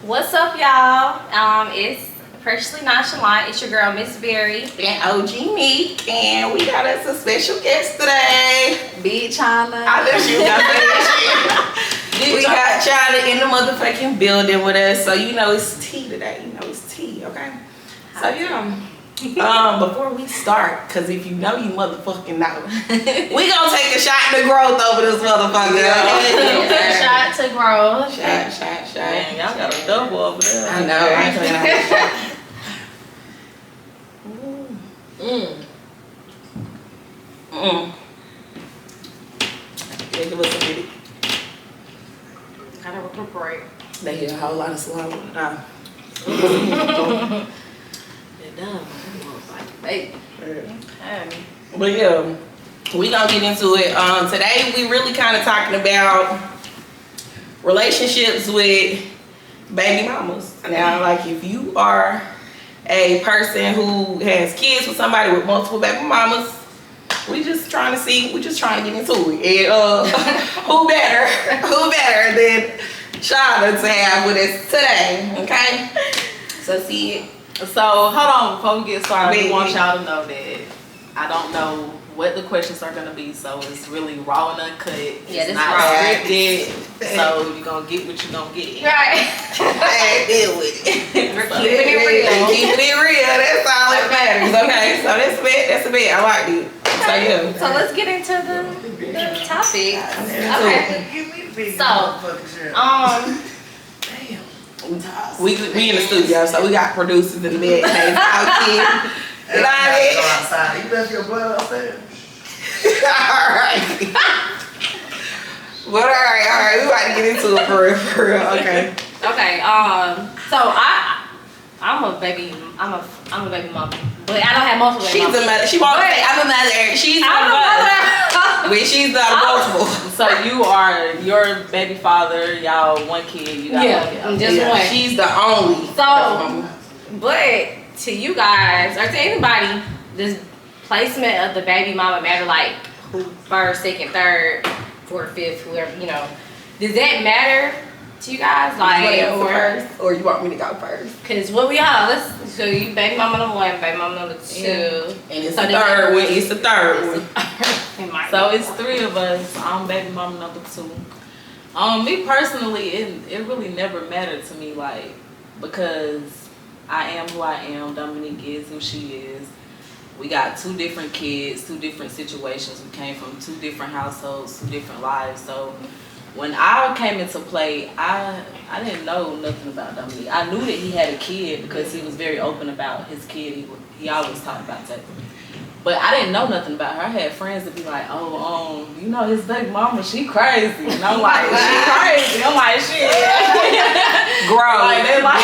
What's up, y'all? It's Preciously Nonchalant. It's your girl, Miss Berry. And OG Meek. And we got us a special guest today. Big China. I know she was gonna say that shit. We got China in the motherfucking building with us. So you know it's tea today. You know it's tea, okay? So yeah. Before we start, cause if you know, you motherfucking know. We gonna take a shot to growth over this motherfucker. Shot to growth. Shot. Man, y'all got a double over there. I know. I ain't Yeah, give us a minute. Gotta recuperate. They hear a whole lot of swallowing. Done. Hey. But yeah, we gonna get into it. Today we really kind of talking about relationships with baby mamas. Now, like if you are a person who has kids with somebody with multiple baby mamas, we just trying to get into it. And who better than Shawna to have with us today? Okay, so see it. So hold on, before we get started, we want y'all to know that I don't know what the questions are gonna be, so it's really raw and uncut. Yeah, it's this not raw. scripted, so you're gonna get what you're gonna get. Right. Hey, deal with it. We're keeping it real. Keeping it real. That's all that matters. Okay, so that's a bit. I like it. So yeah. So let's get into the topic. Okay. So, We in the studio, so we got producers in the bed. Hey, out Go outside. You left your blood upstairs. Alright. But alright, we about to get into it for real. Okay. okay. So I'm a baby mom, but I don't have multiple. She's a mother. She won't say I'm a mother. She's a mother. But she's not multiple. So you are your baby father. Y'all one kid. You got one kid. Just one. She's the only. So, but to you guys or to anybody, this placement of the baby mama matter, like who first, second, third, fourth, fifth, whoever, you know. Does that matter to you guys? Like, or you want me to go first? Cause what we are, let's show you baby mama number one, baby mama number two, and it's the third one. It's the third one. So it's three of us. I'm baby mama number two. Me personally, it really never mattered to me, like, because I am who I am. Dominique is who she is. We got two different kids, two different situations. We came from two different households, two different lives. So when I came into play, I didn't know nothing about Dominique. I knew that he had a kid because he was very open about his kid. He always talked about that. But I didn't know nothing about her. I had friends that be like, oh, you know his baby mama, she crazy. And I'm like, she crazy. I'm like, shit. Grow. Like, they like,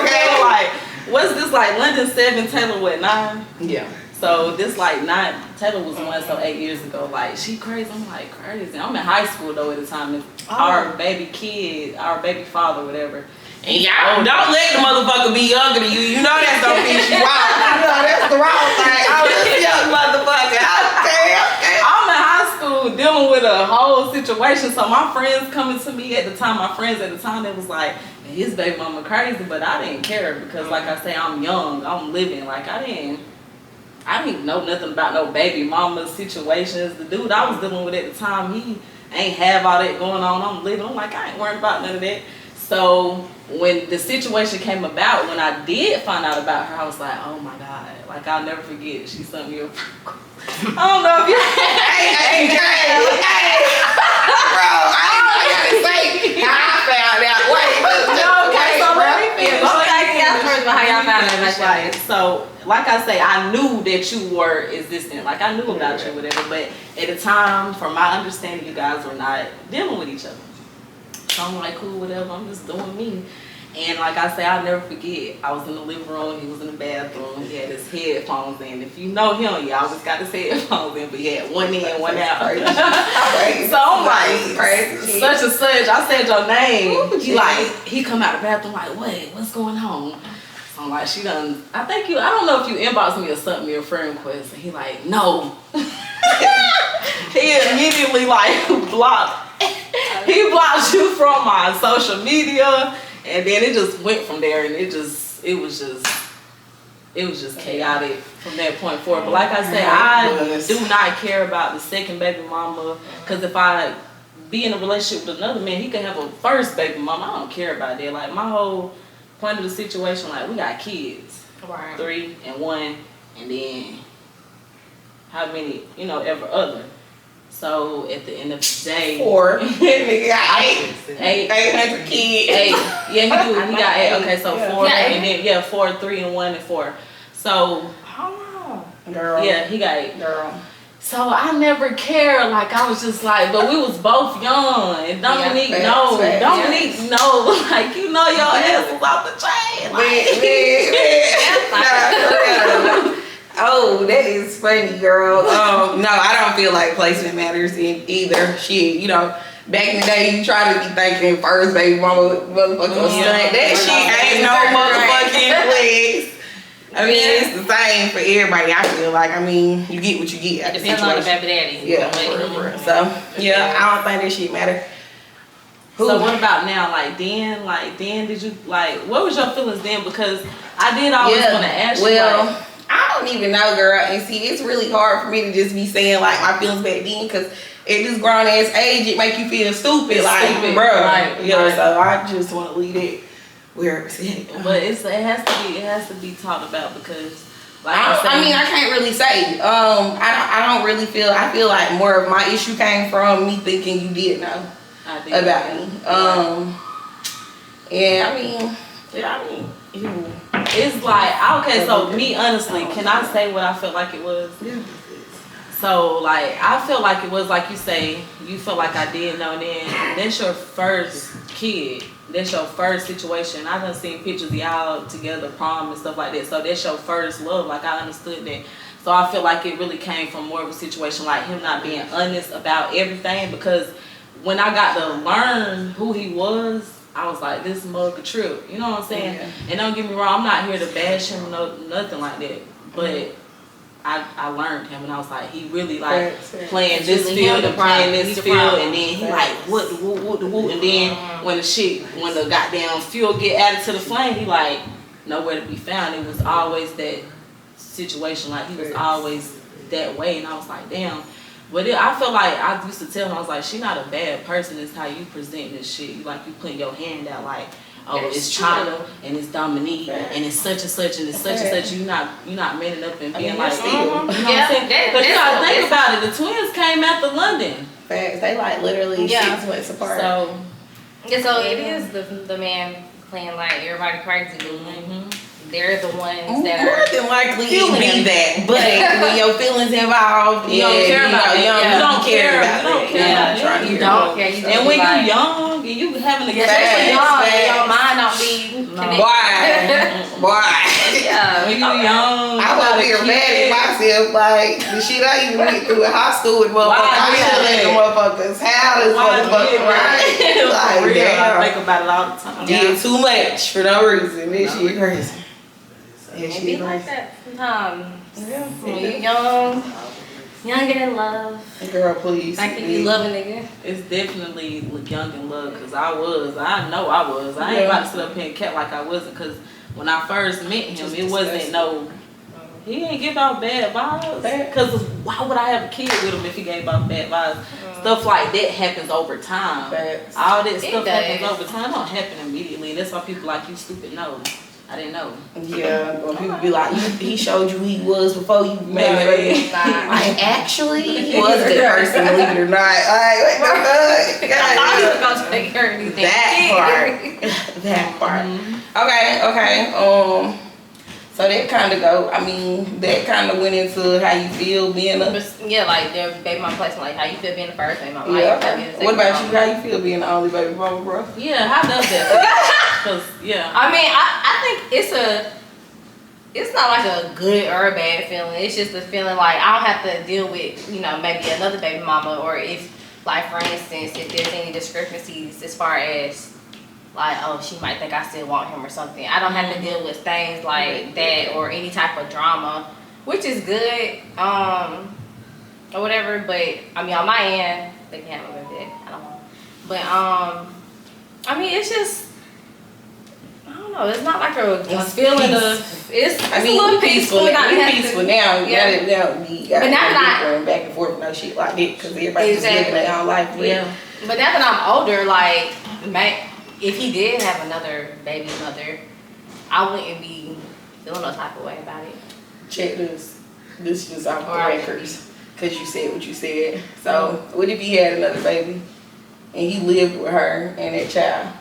Okay. like, what's this, like London 7, Taylor what, 9? Yeah. So this like 9, Taylor was 1, so 8 years ago. Like, she crazy. I'm like, crazy. I'm in high school though at the time. Our baby kid, our baby father, whatever. And y'all don't let the motherfucker be younger than you. You know that's gonna piss you off. You know that's the wrong thing. Oh, this young motherfucker. Okay. I'm in high school dealing with a whole situation. So my friends coming to me at the time, they was like, his baby mama crazy, but I didn't care because like I say, I'm young, I'm living. Like I didn't know nothing about no baby mama situations. The dude I was dealing with at the time, he ain't have all that going on. I'm living. I'm like, I ain't worried about none of that. So when the situation came about, when I did find out about her, I was like, oh my God. Like, I'll never forget. She sent me a... I don't know if you... Hey, bro, I gotta say how I found out. Wait, so let me finish. How y'all found out? So, like I say, I knew that you were existing. Like, I knew about you, whatever. But at the time, from my understanding, you guys were not dealing with each other. So I'm like, cool, whatever, I'm just doing me. And like I say, I'll never forget, I was in the living room, he was in the bathroom, he had his headphones in. If you know him, he always got his headphones in, but he had one in, one out. So I'm like, such and such, I said your name. He come out the bathroom like, wait, what's going on? I'm like, she done. I don't know if you inboxed me or sent me a friend request, and he like, no. He immediately like blocked. He blocked you from my social media, and then it just went from there, and it was just chaotic from that point forward. But like I said, I do not care about the second baby mama, because if I be in a relationship with another man, he can have a first baby mama. I don't care about that. Like, my whole point of the situation, like, we got kids, Right. 3 and 1, and then how many, ever other. So at the end of the day, 4. Nigga got 8. 800 kids. 8. Yeah, he got 8. Okay, so 4, Yeah, and then 4, 3 and 1 and 4. So Girl. yeah, he got 8. Girl. So I never cared. Like, I was just like, but we was both young, and Dominique facts, know, facts, Dominique know, like, your ass was off the chain. Like, Oh, that is funny, girl. No, I don't feel like placement matters in either. Shit, back in the day, you try to be thinking first baby mama, motherfucker, stunt. That shit ain't no motherfucking flex. I mean, it's the same for everybody. I feel like, you get what you get. It depends on the baby daddy. Yeah, for real. So, I don't think that shit matter. So what about now? Like then did you, like, what was your feelings then? Because I did always want to ask you. Well, I don't even know, girl. And see, it's really hard for me to just be saying like my feelings back then, because at this grown ass age, it make you feel stupid. It's like, stupid. bro. Right. So I just want to leave it where it's at. But it has to be talked about, because like I can't really say. I don't really feel. I feel like more of my issue came from me thinking you did know about me. It's like, okay, so me, honestly, can I say what I felt like it was? Yeah. So, like, I felt like it was, like you say, you felt like I did know, then that's your first kid. That's your first situation. I done seen pictures of y'all together, prom and stuff like that. So that's your first love. Like, I understood that. So I feel like it really came from more of a situation like him not being honest about everything, because when I got to learn who he was, I was like, this mug a trip. You know what I'm saying? Yeah. And don't get me wrong, I'm not here to bash him, nothing like that. But I learned him, and I was like, he really like playing this field and playing this field, and then he like what the woo, and then when the goddamn fuel get added to the flame, he like nowhere to be found. It was always that situation, like he was always that way, and I was like, damn. But I feel like I used to tell him, I was like, she not a bad person. It's how you present this shit. You putting your hand out like, oh, it's China and it's Dominique and it's such and such and it's such and such. You're not manning up and being like, you know what I'm saying? Because you gotta think about it. The twins came after London. Facts. They like literally 6 months apart. So it is the man playing like everybody crazy. They're the ones that more than likely it be that, but when your feelings involved, you don't care about it. You don't care about it. You don't care. And when you're young and you having to get your mind don't be connected. Boy. Yeah. When you're young, I was here mad at myself, like the shit I even went through in high school with motherfuckers. I should have let the motherfuckers have this motherfucker, right? Like, damn. I think about it all the time. Did too much for no reason. This shit crazy. It be like that sometimes. When you're young and in love. Girl, please. Like you love a nigga. It's definitely young in love, because I know I was. I ain't about to sit up here and cat like I wasn't, because when I first met him, it wasn't he ain't give out bad vibes. Because why would I have a kid with him if he gave out bad vibes? Stuff like that happens over time. All that stuff happens over time. It don't happen immediately. And that's why people like, you stupid know. I didn't know. Yeah, when people be like, he showed you who he was before you met him. Like, actually, he was a good person, believe it or not. Like, what the fuck? I thought he was going to take care of anything. That part. Okay. So that kind of that kind of went into how you feel being a... Yeah, like their baby mama placement, like how you feel being the first baby mama. Yeah. What about you? How you feel being the only baby mama, bro? Yeah, how does that? Because, I think it's not like a good or a bad feeling. It's just a feeling like I don't have to deal with, maybe another baby mama, or if, like, for instance, if there's any discrepancies as far as like, oh, she might think I still want him or something. I don't have to deal with things like that or any type of drama, which is good, or whatever. But I mean, on my end, they can have a baby daddy. I don't know. But I mean, it's just, I don't know. It's not like a feeling of. It's a little peaceful. We peaceful now. Yeah. Now we got But now that going back and forth, no shit like that, because everybody's just living their own life. Yeah. But now that I'm older, like, if he did have another baby mother, I wouldn't be feeling no type of way about it. Check this. This is off the records, because you said what you said. So, what if he had another baby and he lived with her and that child?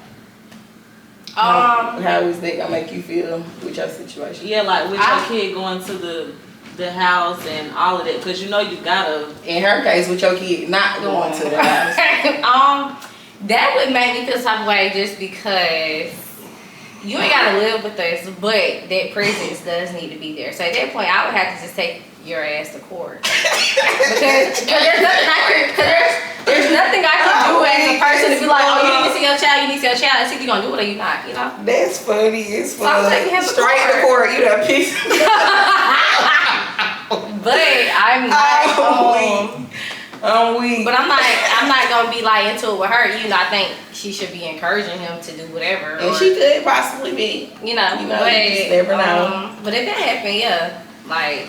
How is that gonna make you feel with your situation? Yeah, like with your kid going to the house and all of that, because you know you gotta. In her case, with your kid not going to the house. That would make me feel some way just because you ain't gotta live with us, but that presence does need to be there. So at that point, I would have to just take your ass to court because there's nothing I can do as a person to be like, oh, you need to see your child, you need to see your child. It's either you gonna do it or you not, you know. That's funny. It's So I'm taking him to straight to court. You done pissed. But I'm like, but I'm not gonna be like into it with her. You know, I think she should be encouraging him to do whatever. And she could possibly be. You know, you but just never know. But if that happened, yeah, like,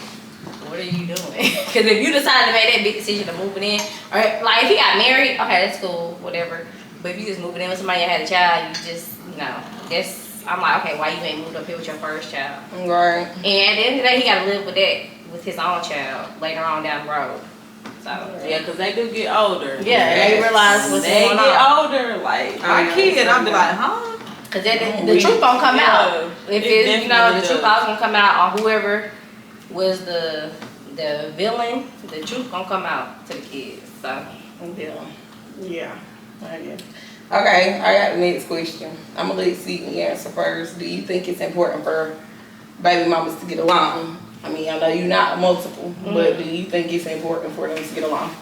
what are you doing? Because if you decided to make that big decision of moving in, or like if he got married, okay, that's cool, whatever. But if you just moving in with somebody that had a child, you just, you know, I'm like, okay, why you ain't moved up here with your first child? Right. And at the end of the day, he got to live with that, with his own child later on down the road. So yeah, because they do get older. Yeah, they realize what's they going get on. older. Like my kid, I'll be like, huh? Because the truth gonna come out. If it's, you know, the truth always gonna come out on whoever was the villain. The truth gonna come out to the kids. So yeah. Okay, I got the next question. I'm gonna let Sydney answer first. Do you think it's important for baby mamas to get along? I mean, I know you're not multiple, but do you think it's important for them to get along?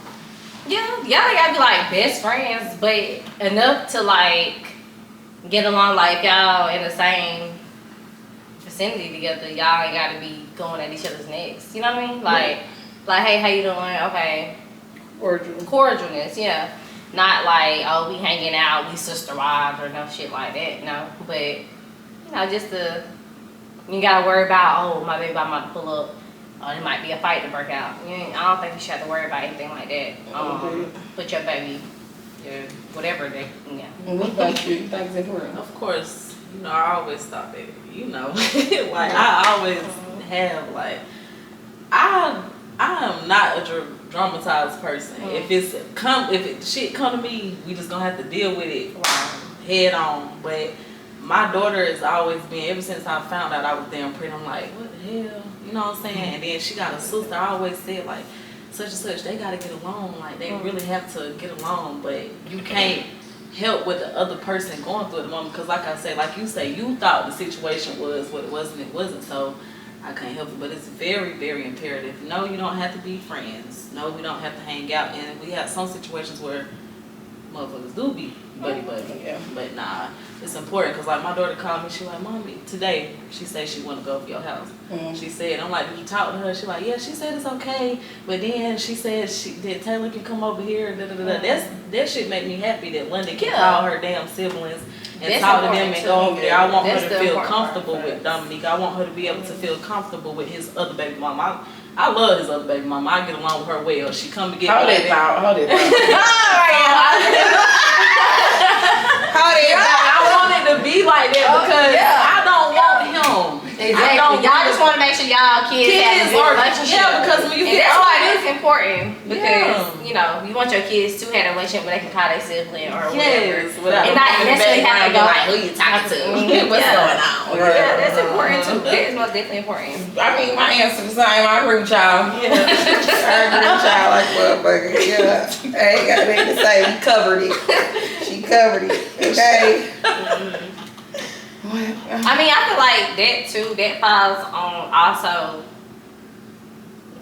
yeah, y'all gotta be like best friends, but enough to like get along. Like y'all in the same vicinity together, y'all ain't gotta be going at each other's necks. You know what I mean? Like, hey, how you doing? Okay. Cordialness, yeah. Not like, oh, we hanging out, we sister wives or no shit like that. No, but you know, just you gotta worry about, oh, my baby about to pull up. Oh, there might be a fight to break out. I don't think you should have to worry about anything like that. Put your baby, whatever they, yeah. What about you? You think it's important? Of course, you know, I always stop it. You know, like I always have like, I am not a dramatized person. If shit come to me, we just gonna have to deal with it head on. But my daughter has always been, ever since I found out I was damn pretty, I'm like, what the hell? You know what I'm saying? And then she got a sister. I always said like, such and such, they gotta get along. Like they really have to get along. But you can't help what the other person going through at the moment. Because like I said, like you say, you thought the situation was what it wasn't. So I can't help it. But it's very, very imperative. No, you don't have to be friends. No, we don't have to hang out. And we have some situations where motherfuckers do be buddy. Yeah. But nah, it's important because like my daughter called me. She like, Mommy, today she said she want to go to your house. She said, I'm like, did you talk to her? She like, yeah, she said it's okay. But then she said that Taylor can come over here. That shit make me happy that London can call her damn siblings and talk to them and go over there. I want her to feel comfortable with Dominique. I want her to be able to feel comfortable with his other baby mama. I love his other baby mama. I get along with her well. She come to get Hold it out. Hold it out. I want it to be like that because I don't want him. Exactly. Y'all just want to make sure y'all kids have a good relationship. Yeah, because when you and get that's why older, it is important because you know you want your kids to have a relationship where they can call their sibling or whatever, and not necessarily have to go like who you talking to, what's going on. Yeah, that's important too. That is most definitely important. I mean, my answer the same. I agree with y'all. I agree with y'all like motherfucker. Yeah, I ain't got nothing to say. We covered it. She covered it. Okay. I mean, I feel like that too. That falls on also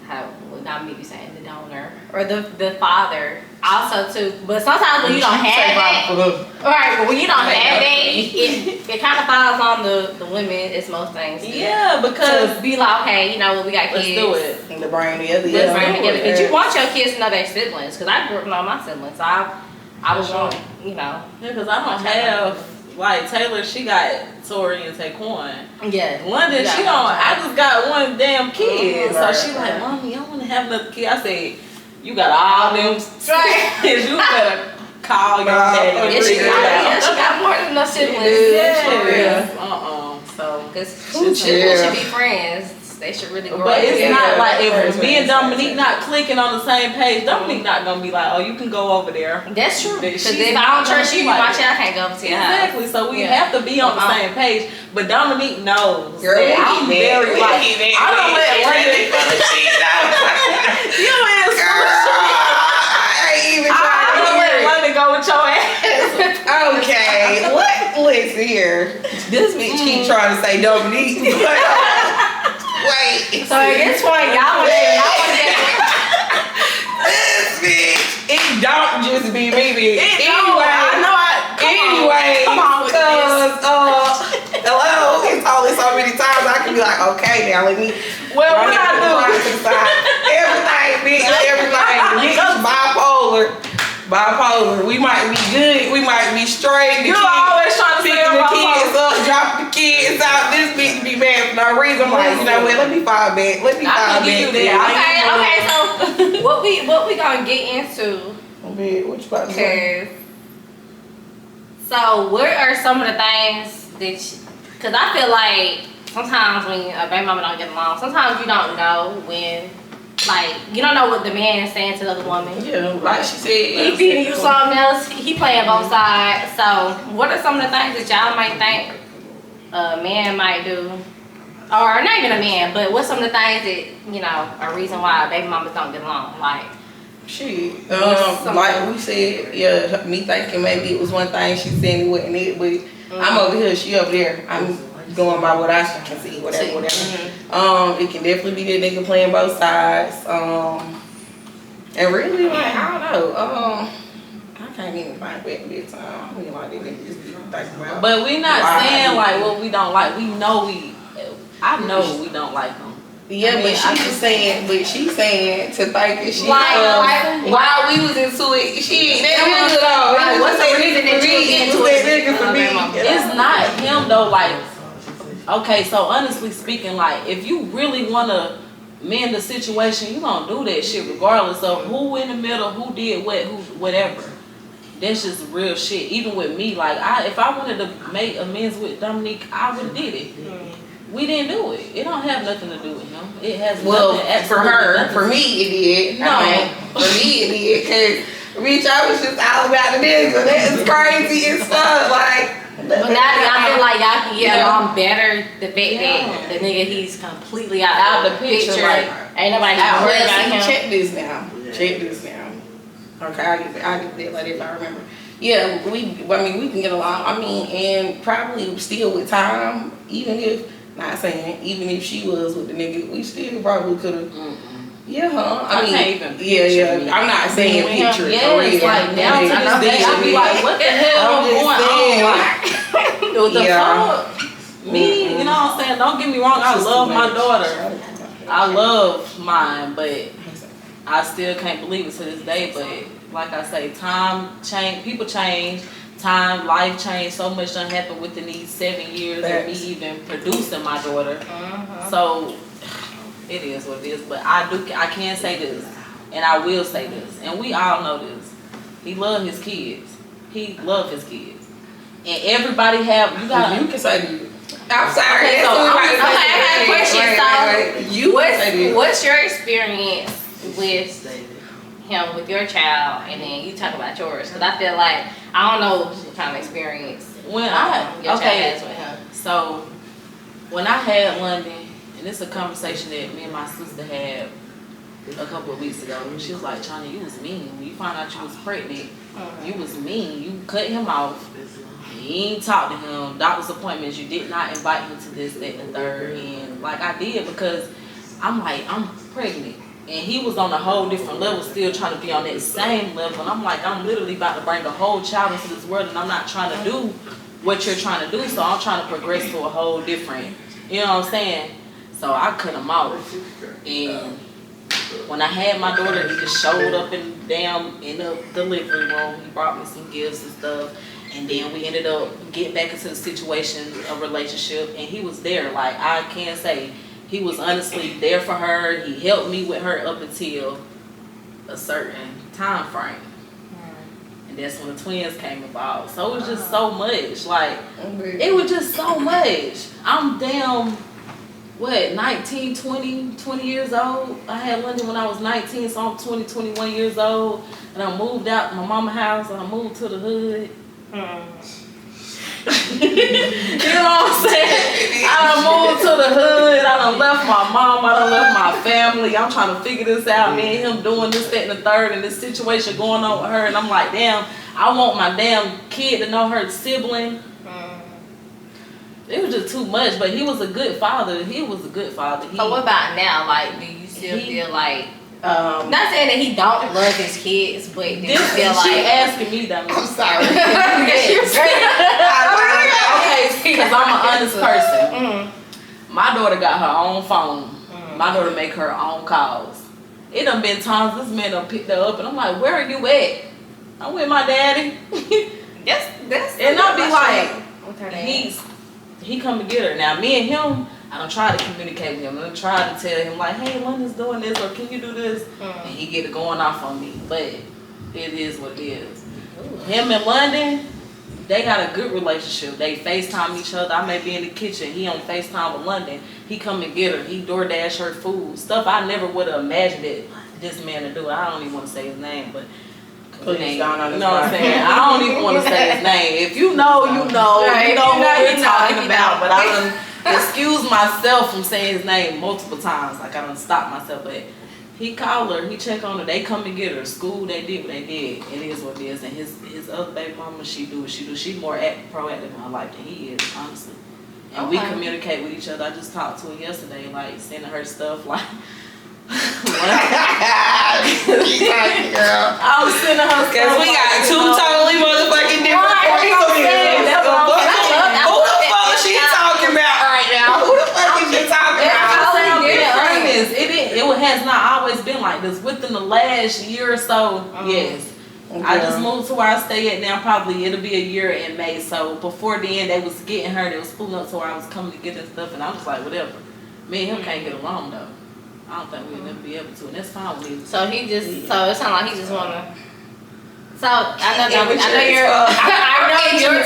how Dominique be saying, the donor or the father also too. But sometimes when you don't have that, right? But when you don't have that, it kind of falls on the women. It's most things. Yeah, because to be like, okay, you know what, we got kids. let's do it. And the brain together. Let's bring them together. But you want your kids to know their siblings, because I grew up knowing my siblings. So I was want, you know. Yeah, because I don't have like Taylor. She got Tori and Taquan. Yeah. London, she don't. I just got one damn kid, so Right, she like, Mommy, I want to have another kid. I said, you got all them kids. You better call your daddy. Yeah, she got more than enough siblings. Yes. So, because siblings should be friends. They should really grow But up it's together. not like if me and Dominique not clicking on the same page, Dominique not gonna be like, oh, you can go over there. That's true. But Because she's if I not don't trust gonna you, be like my child can't go over to your house. Exactly. So we have to be on the same page. But Dominique knows Girl, that I'm very like, I don't let London. You is I ain't even I trying to don't let hear it. London go with your ass. Okay, listen here. This bitch keep trying to say Dominique. Wait. So at this point, y'all want to This bitch, it don't just be me, bitch. Anyway, Come on with because hello, it's only so many times I can be like, okay, now let me. Well, what run I it do? to the side. Everything, bitch, everything. Bitch, bipolar. We might be good, we might be straight. You always trying to say picking the I'm kids bipolar. up, dropping the kids out. This bitch be mad for no reason. I'm like, you know what? Let me fall back. Let me I fall can give you back. that. Okay, so what we gonna get into? Bitch, what you about to say? So what are some of the things that because I feel like sometimes when a baby mama don't get along, sometimes you don't know when, like, you don't know what the man is saying to the other woman. Yeah, like she said. He feeding you something else, he playing both sides. So what are some of the things that y'all might think a man might do? Or not even a man, but what's some of the things that, you know, a reason why baby mamas don't get along? Like, Shit, like we said, yeah, me thinking maybe it was one thing she said it wasn't it, but I'm over here, she over there. I'm going by what I can see, whatever. It can definitely be that nigga playing both sides. And really, like, I don't know. I can't even think back this time. I mean, like, they niggas just be thinking about. But we not why saying like what we don't like. We know I know we don't like them. Yeah, I mean, but she's saying to think that she Like, while we was into it, she that nigga though. Like, what's the reason that you was into that it? nigga for me? It's not him though. Like, okay, so honestly speaking, like if you really wanna mend the situation, you gonna do that shit regardless of who in the middle, who did what, who whatever. That's just real shit. Even with me, like if I wanted to make amends with Dominique, I would did it. We didn't do it. It don't have nothing to do with him. It has nothing. For her, for me it did. No. For me it did. Cause bitch, I was just all about the nigga. That's crazy and stuff. Like, but now that I feel like y'all can get along better, the fact that the nigga he's completely out the picture, like, ain't nobody can worry about him. Check this now. Check this now. Okay, I get that like if I remember. Yeah, we can get along. I mean, and probably still with time, even if she was with the nigga, we still probably could have. Yeah, I mean, can't even yeah. me. I'm not saying picture. Yeah, it's like now to this day, I be like, what the hell is going on? Like, the fuck? Me, you know what I'm saying? Don't get me wrong, I love my daughter. I love mine, but I still can't believe it to this day. But like I say, time change, people change. Time, life changed, so much done happened within these 7 years of me even producing my daughter. So it is what it is. But I can say this, and I will say this, and we all know this. He love his kids. He love his kids, and everybody have you got. You can say that. I'm sorry. Okay, so I have a question. So, what's your experience with him with your child, and then you talk about yours? Because I feel like I don't know what kind of experience when your child has with him. So when I had London, and it's a conversation that me and my sister had a couple of weeks ago. She was like, "China, you was mean. When you found out you was pregnant, you was mean. You cut him off. You ain't talk to him. Doctor's appointments. You did not invite him to this, that, and the third. And like I did because I'm like, I'm pregnant. And he was on a whole different level, still trying to be on that same level. And I'm like, I'm literally about to bring a whole child into this world, and I'm not trying to do what you're trying to do. So I'm trying to progress to a whole different, you know what I'm saying? So I cut him out. And when I had my daughter, he just showed up in the delivery room. He brought me some gifts and stuff. And then we ended up getting back into the situation, a relationship, and he was there. Like, I can't say, he was honestly there for her. He helped me with her up until a certain time frame. And that's when the twins came about. So it was just so much. Like, it was just so much. I'm damn, 19, 20 years old. I had London when I was 19, so I'm 20, 21 years old. And I moved out to my mama's house, and I moved to the hood. You know what I'm saying? I done moved to the hood. I done left my mom. I done left my family. I'm trying to figure this out. Me and him doing this, that, and the third, and this situation going on with her. And I'm like, damn, I want my damn kid to know her sibling. It was just too much. But he was a good father. So what about now? Like, do you still feel like? Not saying that he don't love his kids, but do you feel like she asking me that? I'm sorry. Okay, because I'm an honest person. My daughter got her own phone. My daughter make her own calls. It done been times this man done picked her up, and I'm like, where are you at? I'm with my daddy. that's and I'll be like, he come to get her. Now me and him, I don't try to communicate with him. I don't try to tell him like, hey, London's doing this, or can you do this? And he get it going off on me. But it is what it is. Him and London, they got a good relationship. They FaceTime each other. I may be in the kitchen. He on FaceTime with London. He come and get her. He DoorDash her food. Stuff I never would have imagined that this man to do. I don't even want to say his name, but Please don't you know what I'm saying? I don't even want to say his name. If you know, you know. Right. You know what we're talking you about. know. But I done excuse myself from saying his name multiple times. Like, I done stopped myself. But he called her. He check on her. They come and get her. School, they did what they did. It is what it is. And his other baby mama, she do what she do. She's more proactive in her life than he is, honestly. And we communicate with each other. I just talked to her yesterday, like, sending her stuff, like... I was sending her because we got two totally motherfucking different points of view. Who the fuck is she talking about right now? Who the fuck is she talking about? It has not always been like this. Within the last year or so, yes. Okay. I just moved to where I stay at now. Probably it'll be a year in May. So before then, they was getting her. They was pulling up to where I was coming to get that stuff, and I was like, whatever. Me and him can't get along though. I don't think we'll never be able to, and that's fine with me. So he just, so it sounds like he just wanna. So I know you're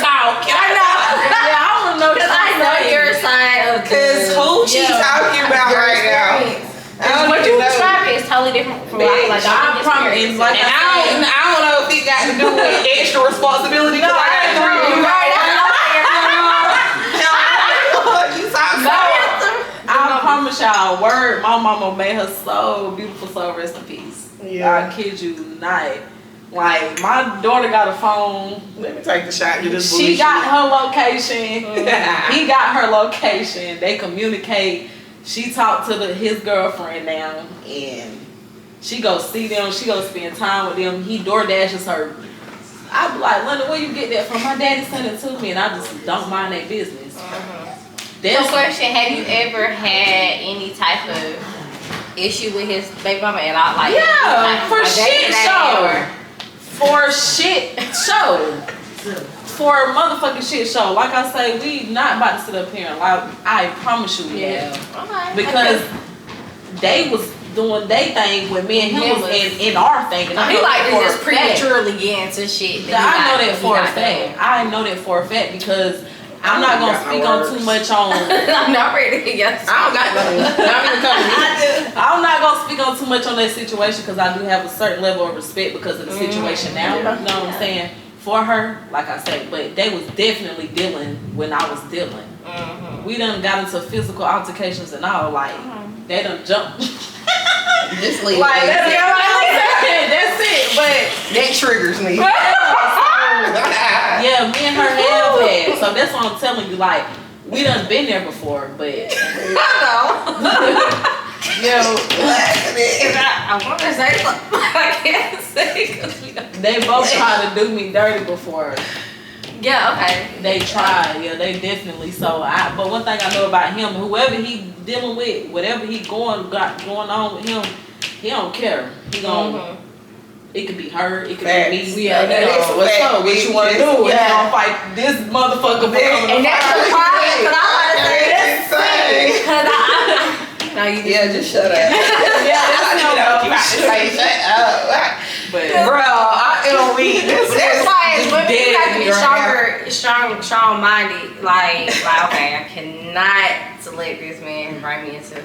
talking. I know. Yeah, I wanna know because I know your side of because who she talking about right now? What you describe is totally different from what I promise. Like, I don't know if it got to do with extra responsibility. No, I agree. I promise y'all, word, my mama made her so beautiful, so rest in peace. Yeah. I kid you not. Like, my daughter got a phone. Let me take the shot. She got her location. He got her location. They communicate. She talked to his girlfriend now, and she go see them. She go spend time with them. He DoorDashes her. I be like, London, where you get that from? My daddy sent it to me, and I just don't mind their business. So question, have you ever had any type of issue with his baby mama at all? Like, yeah, for shit show. For shit show. For a motherfucking shit show. Like I say, we not about to sit up here and lie. I promise you we have. Okay. Because they was doing their thing when me and him was in our thing. And he like to just prematurely get into shit. I know that for a fact. I know that for a fact because I'm not gonna speak on too much on. I'm not ready to get. I don't got nothing. Not even coming. I'm not gonna speak on too much on that situation because I do have a certain level of respect because of the situation now. You know what I'm saying? For her, like I said, but they was definitely dealing when I was dealing. We done got into physical altercations and all. Like they done jumped. Just leave. Like that's it. But that triggers me. Yeah, me and her have had. So that's what I'm telling you. Like, we done been there before, but Yo, I want to say something, but I can't say because we don't. they both tried to do me dirty before. Yeah, okay. They tried, yeah, they definitely. So, but one thing I know about him, whoever he dealing with, whatever he going on with him, he don't care. He gon' It could be her, it could be me. Yeah, that's what's up? What you want to do? Yeah. He gonna fight this motherfucker. And that's the problem, because I want to say this. insane. Because I no, you Yeah, just shut up. Yeah, that's You know, you have to say shut up. But Bro, I don't read this. that's why women dead have to be right strong-minded. Like, okay, I cannot let this man bring me into.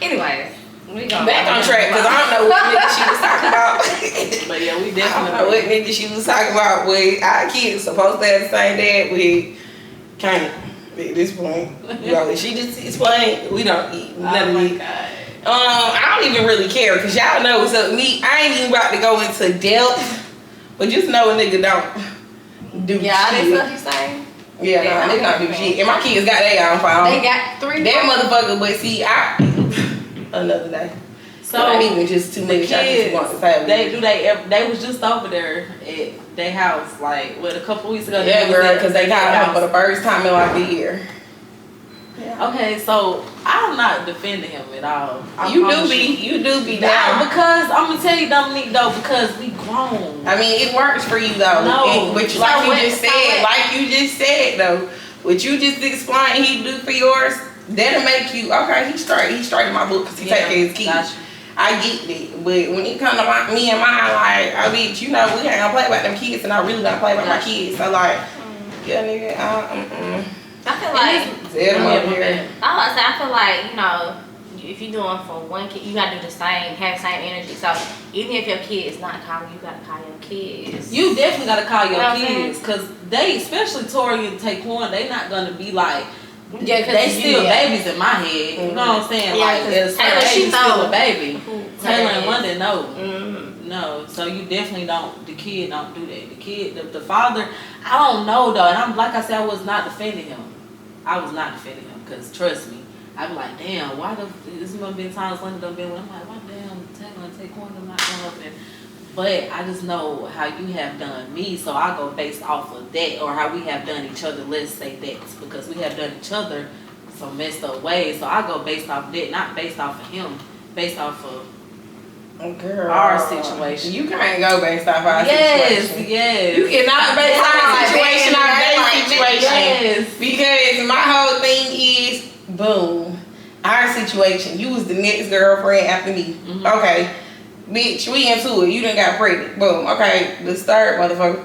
Anyways, we going Back on track, because I don't know what nigga she was talking about. But yeah, we I don't know definitely. what nigga she was talking about with our kids supposed to have the same dad with can't at this point. You know, she just explained we don't eat none of it. God. I don't even really care because y'all know what's up with me. I ain't even about to go into depth, but just know a nigga don't do Yeah, that's shit. what he's saying. Yeah, they don't do shit. And my kids got their own phone. They got 3. That motherfucker, but see, another day. So Not even just too the much. I just want to kids, say they was just over there at their house like a couple weeks ago. yeah, was girl, at because they got their home for the first time in like a year. Okay, so I'm not defending him at all. You do be No, down. because I'm gonna tell you, Dominique, though, because we grown. I mean, it works for you though. No. But So like what- you just so said, what- though, what you just explained he do for yours, that'll make you okay. He straight in my book because he take care of his kids. Gotcha. I get it, but when it come to me and mine, like, I bitch, you know, we ain't gonna play about them kids, and I really gonna play about my kids. So like, yeah, nigga, I feel like, Zed him up here. I feel like, you know, if you're doing for one kid, you gotta do the same, have the same energy. So even if your kid is not calling, you gotta call your kids. You definitely gotta call your You know what I'm kids, cause they, especially Tori and Taquan, they not gonna be like. Yeah, 'cause they still yeah. babies in my head. You know what I'm saying? Yeah, like, 'cause as Taylor, Taylor, she she's still know a baby. who Taylor Taylor and is. London, no. Mm-hmm. No, so you definitely don't. The kid don't do that. The kid, the father. I don't know though, and I'm like I said, I was not defending him. I was not defending him because trust me, I'm like, damn, why the? This gonna be times London done been with. I'm like, why damn Taylor and Taquan them not going up and. But I just know how you have done me, so I go based off of that, or how we have done each other. Let's say that because we have done each other some messed up ways, so I go based off that, not based off of him, based off of. Girl, Our situation. You can't go based off our Yes, situation. yes. You cannot base our Yeah, situation off their like, situation. Yes. Because my whole thing is, boom, our situation. You was the next girlfriend after me. Mhm. Okay, bitch, we into it. You done got pregnant. Boom. Okay, the third motherfucker.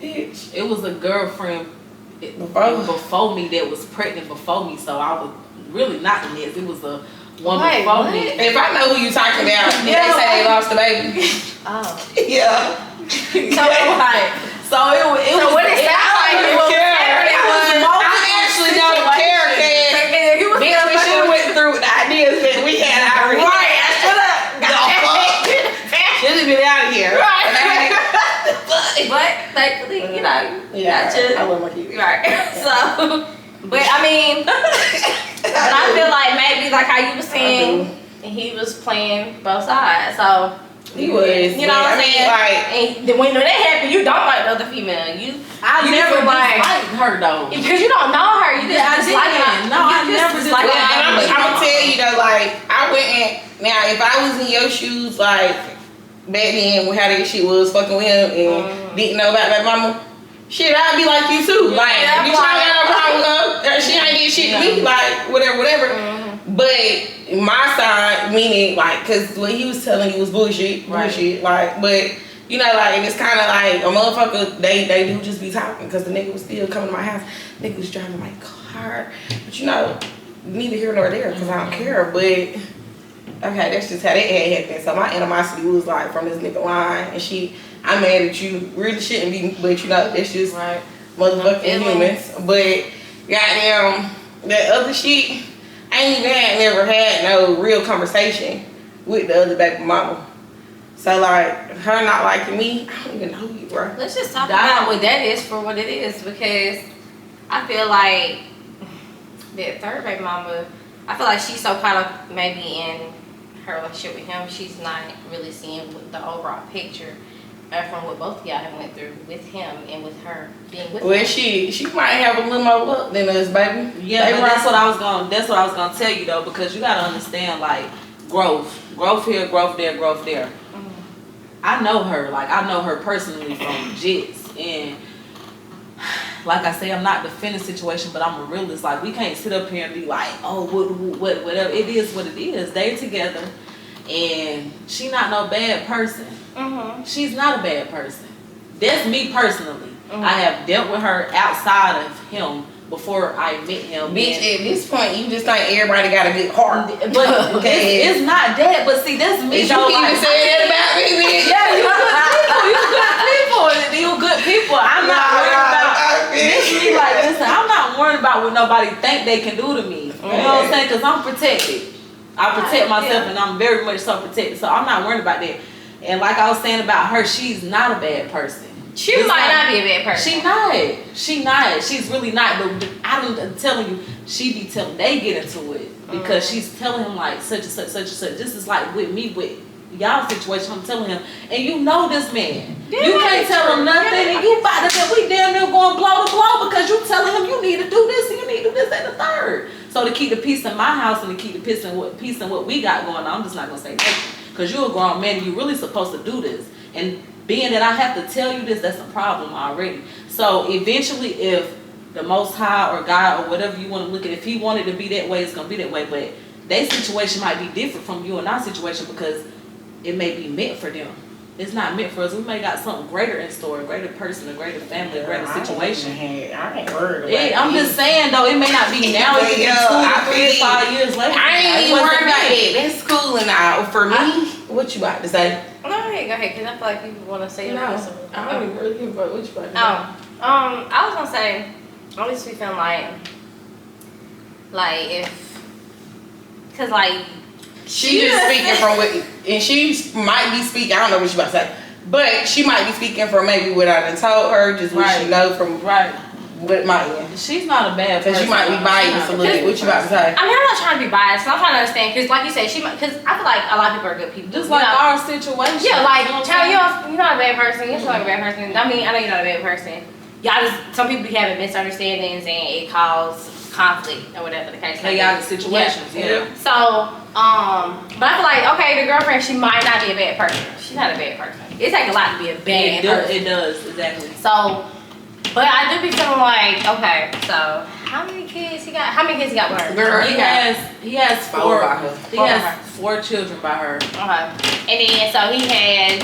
Bitch. It was a girlfriend Before? me that was pregnant before me, so I was really not the next. It was a one Wait, before what? me. If I know who you talking about, they say they lost the baby. Oh. Yeah. So it was like, so what it sound like I it don't was care. I actually don't care, cause You was bitch, we should have went through the ideas that we had already. Right, I should have. Should have been out of here. Right. But thankfully, you know, Yeah, gotcha. I love my kids. Right. So, but I mean, but I feel like maybe like how you was saying, he was playing both sides. So He was. you know what I'm saying? Like, And then when that happened, you don't like the other female. I You never just like- disliked her though. Because you don't know her. You just Yeah, I dislike her. didn't. No, I never dislike disliked her. her. and I'm gonna tell you though, like, I wouldn't. Now, if I was in your shoes, like back then, when how that shit was fucking with him and didn't know about that mama, shit, I'd be like you too. Yeah, Like, I'm bitch, I ain't got no problem with her. She ain't did shit to me. Like, whatever. But my side, meaning like, cause what he was telling you was bullshit. Like, but you know, like, and it's kind of like a motherfucker. They do just be talking, cause the nigga was still coming to my house. Nigga was driving my car, but you know, neither here nor there, cause I don't care. But okay, that's just how that had happened. So my animosity was like from this nigga line, and I'm mad at you. Really shouldn't be, but you know, that's just Right. motherfucking humans. But goddamn, that other shit. I ain't even never had no real conversation with the other baby mama. So like her not liking me, I don't even know you, bro. Let's just talk about what that is for what it is, because I feel like that third baby mama, I feel like she's so caught up maybe in her relationship with him, she's not really seeing the overall picture from what both of y'all have went through with him and with her being with Well, him. she might have a little more luck than us, baby. Yeah, but that's what I was gonna tell you though, because you gotta understand like growth here, growth there, growth there. I know her personally from Jits, and like I say, I'm not defending the situation, but I'm a realist. Like we can't sit up here and be like, oh, whatever. It is what it is. They're together, and she not no bad person. She's not a bad person. That's me personally. I have dealt with her outside of him before I met him. Bitch, at this point, you just think everybody got a good heart. But it's not that. But see, that's me. You keep saying that about me, bitch. Yeah, you good people. I'm not worried about. This me like, listen, I'm not worried about what nobody think they can do to me. You know what I'm saying? Because I'm protected. I protect myself, and I'm very much so protected. So I'm not worried about that. And like I was saying about her, she's not a bad person. She might not be a bad person. She not. She's really not. But I'm telling you, she be telling. They get into it because she's telling him like such and such, such and such. This is like with me with y'all situation. I'm telling him, and you know this man. Yeah, you can't tell him nothing, and you about to we damn near going blow to blow because you telling him you need to do this and you need to do this and the third. So to keep the peace in my house and to keep the peace in what we got going on, I'm just not gonna say nothing. Because you're a grown man and you're really supposed to do this. And being that I have to tell you this, that's a problem already. So eventually if the Most High or God or whatever you want to look at, if he wanted to be that way, it's going to be that way. But their situation might be different from you and our situation because it may be meant for them. It's not meant for us. We may got something greater in store, a greater person, a greater family, a greater situation. I ain't worried about I'm just saying though, it may not be now, it could be 2 to 3 5 years later. I ain't even worried about that. That's cool and all. For me, what you about to say? Go ahead, because I feel like people want to say it. I don't even really give a fuck what you about to say. I was gonna say, I just be feeling like if, cause like she just speaking from what, and she might be speaking. I don't know what she about to say, but she might be speaking from maybe what I done told her, just what she know from what my end. She's not a bad person. Cause she might be biased a little bit. What you about to say? I mean, I'm not trying to be biased. I'm trying to understand, cause like you said, cause I feel like a lot of people are good people. Just like our situation. Yeah, like child, you're not a bad person. You're not a bad person. I mean, I know you're not a bad person. Y'all just, some people be having misunderstandings and it causes conflict or whatever the case. Chaotic situations. Yeah. So, but I feel like, okay, the girlfriend, she might not be a bad person. She's not a bad person. It takes a lot to be a bad person. It does, exactly. So, but I do be feeling like, okay, so how many kids he got? How many kids he got with her? Girl, he has four. He Four has 4 children by her. Okay. And then, so he has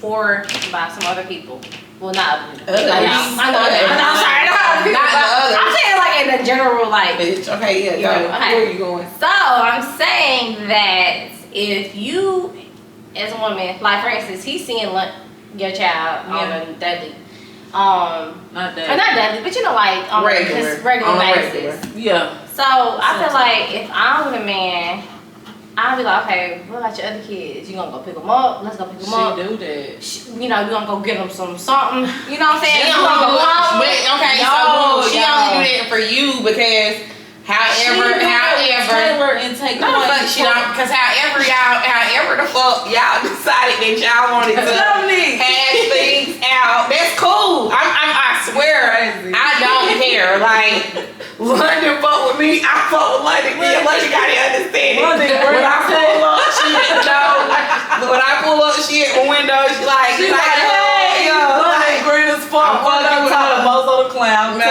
4 by some other people. Well, not other people. I'm saying like in the general, like. Bitch, okay, yeah, go. Okay. Where you going? So I'm saying that if you, as a woman, like for instance, he's seeing your child on a daily, not daily, but you know, like on regular basis. Yeah. So I feel like if I'm the man, I'll be like, okay, what about your other kids? You gonna go pick them up? Let's go pick them up. She do that. You know, you gonna go get them something. You know what I'm saying? She only do that for you because however Taylor and take no, but she don't, because however the fuck y'all decided that y'all wanted to hash things out, that's cool. I swear, I don't care. Like, London fuck with me, I fuck with London. Yeah, London gotta understand it. When I pull up shit, when I pull up shit in window, she like, hey, London green as fuck. I'm fucking with her. Most of the clowns.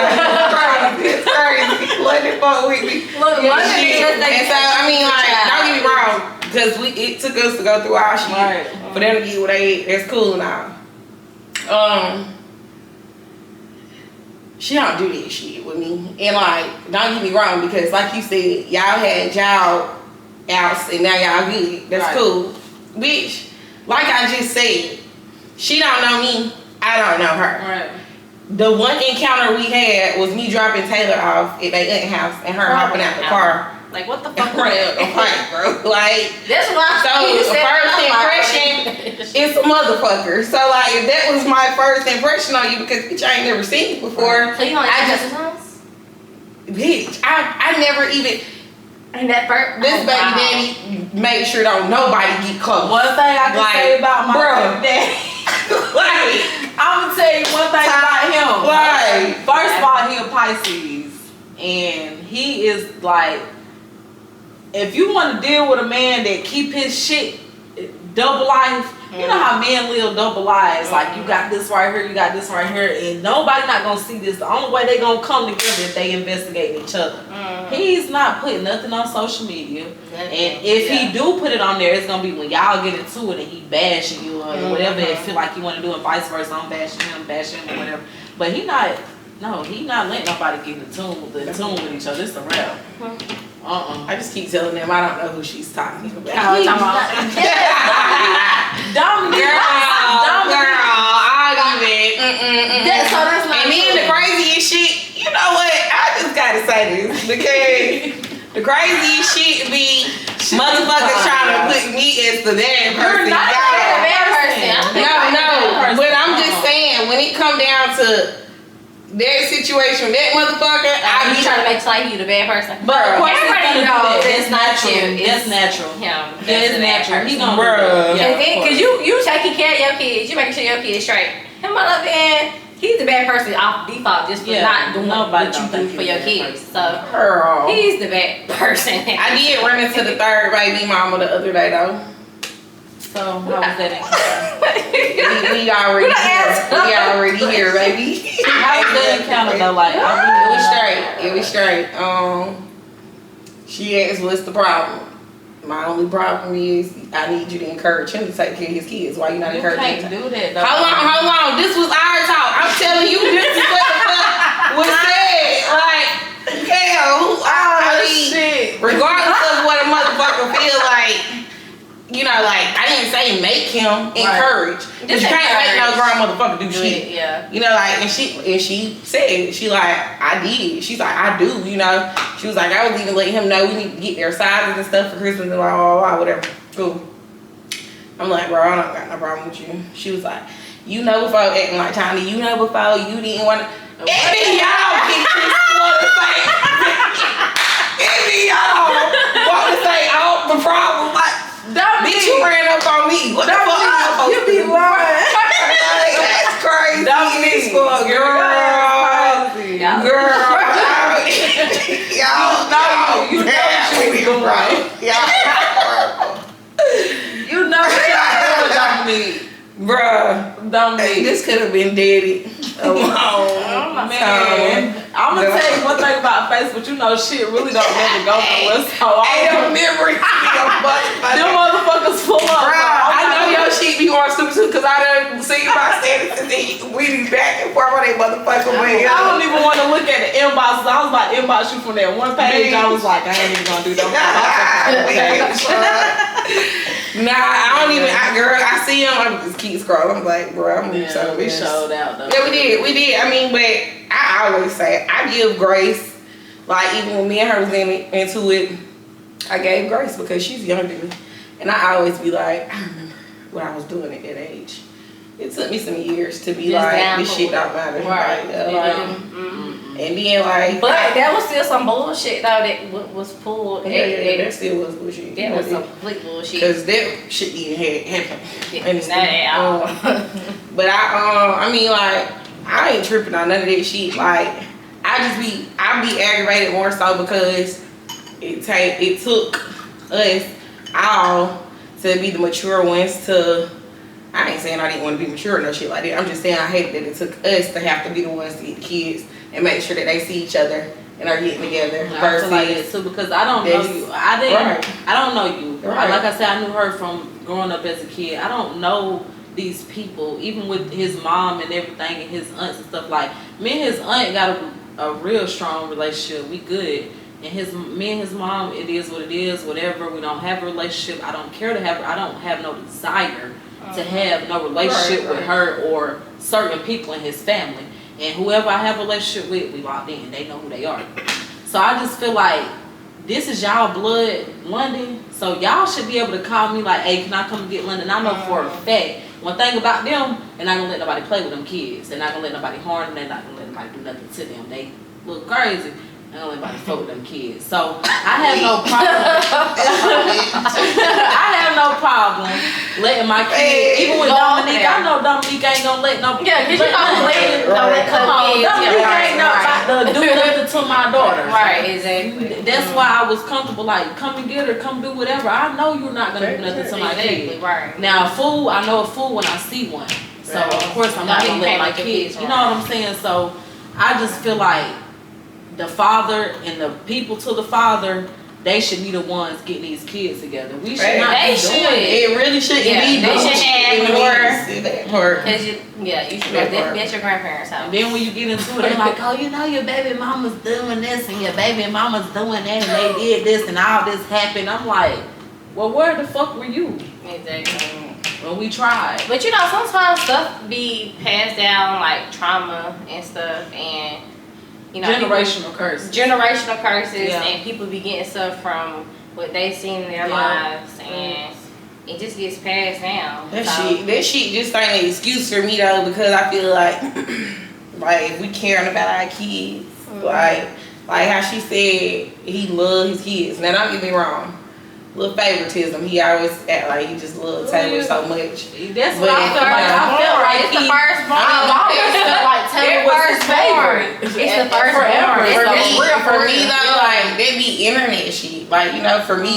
It's crazy. London fuck with me. Look, And so, I mean, like, don't get me wrong, because it took us to go through our shit for them to get what they ate. That's cool now. She don't do this shit with me. And like, don't get me wrong, because like you said, y'all had y'all outs and now y'all good. That's cool. Bitch, like I just said, she don't know me, I don't know her. Right. The one encounter we had was me dropping Taylor off at their aunt's house and her hopping out the car. Like, what the fuck? Right, bro. Like, that's why. So the first impression is a motherfucker. So like, if that was my first impression on you, because bitch, I ain't never seen you before. So you don't like his house? Bitch, I never even. And that first, This baby daddy made sure don't nobody get close. One thing I can say about my bruh. baby daddy. Like, I'm gonna tell you one thing about him. Like, First of all, he a Pisces, and he is like, if you want to deal with a man that keep his shit double life, you know how men live double lives. Like, you got this right here, you got this right here, and nobody not gonna see this. The only way they gonna come together if they investigate each other. He's not putting nothing on social media, and if he do put it on there, it's gonna be when y'all get into it and he bashing you or whatever it feel like you want to do, and vice versa. I'm bashing him or whatever. But he not letting nobody get in tune with each other. It's a rap. I just keep telling them I don't know who she's talking about. Girl, Girl, I'll give it. So that's not And then the craziest shit, you know what? I just gotta say this because the craziest shit be motherfuckers trying to put me as the bad person. You're not a bad person. No, but I'm just saying when it come down to that situation, that motherfucker, I be be trying to make it like you the bad person. But of course, everybody knows it's not you. That's natural. Him. That's natural. He gonna Bruh. do that. And then, cause you taking care of your kids, you making sure your kids straight. Him on the other end, he's the bad person off default just for not doing what you do for your kids. So Girl. he's the bad person. I did run into the third baby mama the other day though. So how was that encounter? We already here. We already here, baby. How was that encounter though? Like, It was straight. She asked, "What's the problem?" My only problem is I need you to encourage him to take care of his kids. Why you not you encouraging him? can't do that though. Hold on. This was our talk. I'm telling you, this is what the fuck was said. Like, hell, I mean, shit. regardless of what a motherfucker feel like. You know, like, I didn't say make him encourage. Because you can't make no grown motherfucker do shit. Yeah. You know, like, and she said, she like, I did. She's like, I do, you know. She was like, I was even letting him know we need to get their sizes and stuff for Christmas and blah, blah, blah, whatever. Cool. I'm like, bro, I don't got no problem with you. She was like, you know before acting like Tiny, you know before you didn't want to. And then y'all get this want to say, and then y'all want to say, oh, the problem, like, bitch, you ran up on me. What the fuck? You be lying. That's crazy. Don't be girl. Y'all, you know you know what Dominique. Bruh, Dominique. this could have been daddy a long Man, I'm gonna tell you one thing about Facebook. You know, shit really don't never go nowhere. So Ain't no memory. them motherfuckers full up. I know your shit be on stupid too, cause I done seen my status and then we be back and forth on that motherfucker. I don't even want to look at the inbox. I was about to inbox you from that one page. I was like, I ain't even gonna do that. Nah, I don't even. Girl, I see him. I just keep scrolling. I'm like, bro, I'm gonna show we this. showed out though. Yeah, we did. I mean, but I always say I give grace. Like even when me and her was into it, I gave grace because she's younger than me, and I always be like, I remember when I was doing it at that age. It took me some years to be just like, this shit don't matter. Right. And then like, but that was still some bullshit though that was pulled. yeah, that still was bullshit. That was some complete bullshit. Cause that shit didn't happen. Not at all. But I mean like, I ain't tripping on none of that shit. Like, I be aggravated more so because it took us all to be the mature ones to. I ain't saying I didn't want to be mature or no shit like that. I'm just saying I hate that it took us to have to be the ones to get the kids and make sure that they see each other and are getting together. I feel like that too because I don't know you. I don't know you. Right. Like I said, I knew her from growing up as a kid. I don't know these people, even with his mom and everything and his aunts and stuff. Like me and his aunt got a real strong relationship. We good. And me and his mom, it is what it is. Whatever. We don't have a relationship. I don't care to have. I don't have no desire to have no relationship with her or certain people in his family. And whoever I have a relationship with, we locked in. They know who they are. So I just feel like this is y'all blood, London. So y'all should be able to call me like, hey, can I come get London? I know for a fact, one thing about them, they're not going to let nobody play with them kids. They're not going to let nobody harm them. They're not going to let nobody do nothing to them. They look crazy. I don't let nobody fuck with them kids. So I have no problem. I have no problem letting my kids, even with Dominique. I know Dominique ain't gonna let no. Yeah, cause you don't let Come on, Dominique ain't about to do nothing to my daughter. Right, exactly. That's why I was comfortable. Like, come and get her, come do whatever. I know you're not gonna do nothing to my kid. Right. Now, a fool, I know a fool when I see one. So of course I'm not gonna let my kids. You know what I'm saying? So I just feel like the father and the people to the father, they should be the ones getting these kids together. We should not They be should. doing it. It really shouldn't be. They should have more. That part. Cause you should be at your grandparents' house. And then when you get into it, they're like, oh, you know, your baby mama's doing this and your baby mama's doing that and they did this and all this happened. I'm like, well, where the fuck were you Exactly. when we tried? But you know, sometimes stuff be passed down like trauma and stuff, and you know, Generational curses. generational curses, Yeah. and people be getting stuff from what they seen in their lives, and it just gets passed down. That shit just ain't an excuse for me though, because I feel like if we caring about our kids, like how she said he loved his kids. Now don't get me wrong, little favoritism. He always act like he just loved Taylor so much. That's what But I felt like. I felt like it's the first born. I always felt like Taylor was his favorite. It's the first Forever. born. For me though, like that be internet shit. Like, you know, for me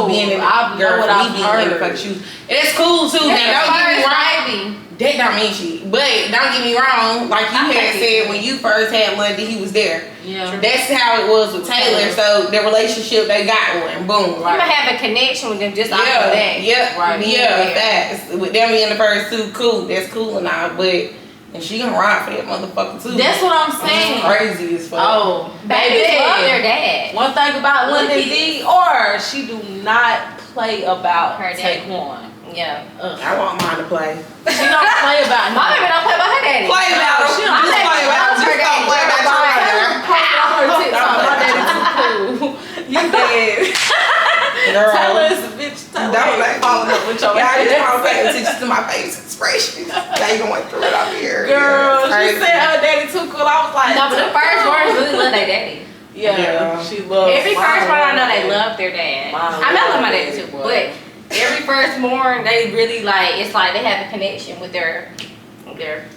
being in I've girl, what for I've me being in the fucking shoes. And it's cool too. Now don't get me wrong. That don't mean shit. But don't get me wrong, like you had said when you first had Lundy, he was there. Yeah. That's how it was with Taylor. So the relationship, they got one. Boom. You might have a connection with them just off of that. Yeah, Right. yeah, facts. With them being the first two, cool. That's cool and all, but and she gonna ride for that motherfucker too. That's what I'm saying. Crazy as fuck. Oh, Babies baby. love their dad. One thing about Linda D, or she do not play about Her dad. Taekwon. Yeah. I want mine to play. She don't play about My him. baby don't play about her daddy. Play about him. She Just don't play about him. Just don't play about your brother. Post on her TikTok. My daddy too cool. You dead. Girl. Taylor is a bitch. Taylor Don't ain't following up with your y'all just ass. want to pay attention to my face expressions. They going through it up here. Girl, Yeah, she crazy. said her daddy too cool. I was like, No, but the first ones really love their daddy. yeah, she loves. Every first one I know they love their dad. Mine I love my love daddy too, boy. but every firstborn they really like. It's like they have a connection with their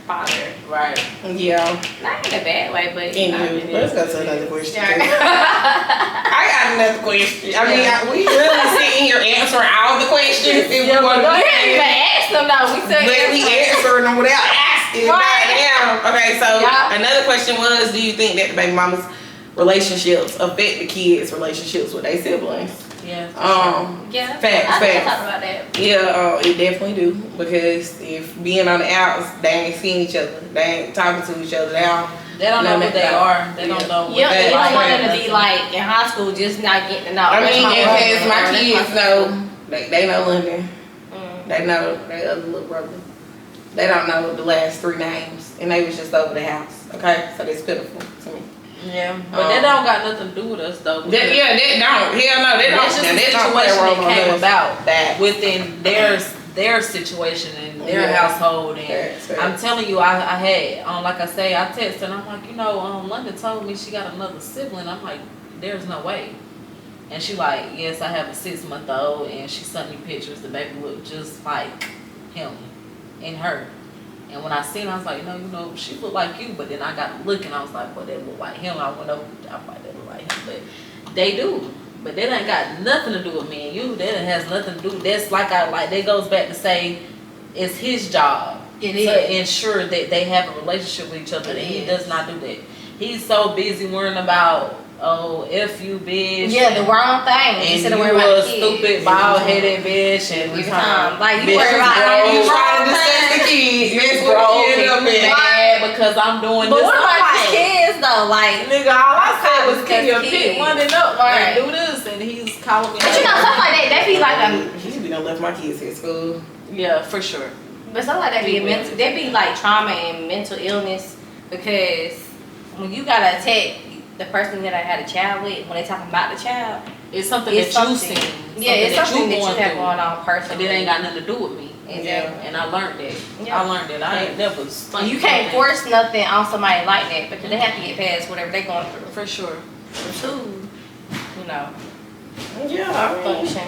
father. Right. Yeah. Not in a bad way, but Anywho, let's go to another question. Sure. I got another question. I mean, we really sitting here answering all the questions. If we want We to didn't even ask them though. We said But we answering them without asking. Right. Goddamn. Okay, so Yeah. another question was, do you think that the baby mama's relationships affect the kids' relationships with their siblings? Yeah. Yeah. Facts, I think I facts. talked about that. Yeah, it definitely do, because if being on the outs, they ain't seeing each other, they ain't talking to each other, They don't know what they are. They don't know what Yeah, they you don't want like. them to be like in high school just not getting to know. I That's mean, my brother, as my or that's kids my know, they know London, Mm. they know their other little brother. They don't know the last 3 names, and they was just over the house, okay? So that's pitiful to me. Yeah, but that don't got nothing to do with us though. That don't. Hell no, they don't. That's just a They don't situation play a role that on came us. about That. within their situation and their Yeah. household. And Facts. I'm telling you, I had like I say, I texted and I'm like, London told me she got another sibling. I'm like, there's no way. And she like, yes, I have a 6-month-old, and she sent me pictures. The baby looked just like him and her. And when I seen her, I was like, she look like you. But then I got to look and I was like, well, that look like him. I went over, I was like, that look like him. But they do. But that ain't got nothing to do with me and you. That has nothing to do. That's that goes back to say it's his job to ensure that they have a relationship with each other. And he does not do that. He's so busy worrying about, F you bitch. Yeah, the wrong thing. And Instead of you worrying about a the kids. stupid bald-headed bitch. And Every time. Like, you bitch worry is about broke. You the trying wrong to discuss the thing. kids. That's Broke what you end up and in. mad because I'm doing But this. what I'm about like, the kids though? Like, nigga, all I said was Just can you kids. pick one and up Right. and do this, and he's calling me. but you know, stuff like that, that be like He be done left my kids at school. Yeah, for sure. but stuff like that be that be like trauma and mental illness, because when you gotta attack the person that I had a child with, when they talking about the child, It's something it's that you something. seen. Yeah, it's something that you going have through. going on And personally. it ain't got nothing to do with me. Exactly. And I learned that. Yeah. I learned that. I ain't never. And you can't force nothing on somebody like that, because they have to get past whatever they're going through. For sure. to, you know, Yeah, I mean, function.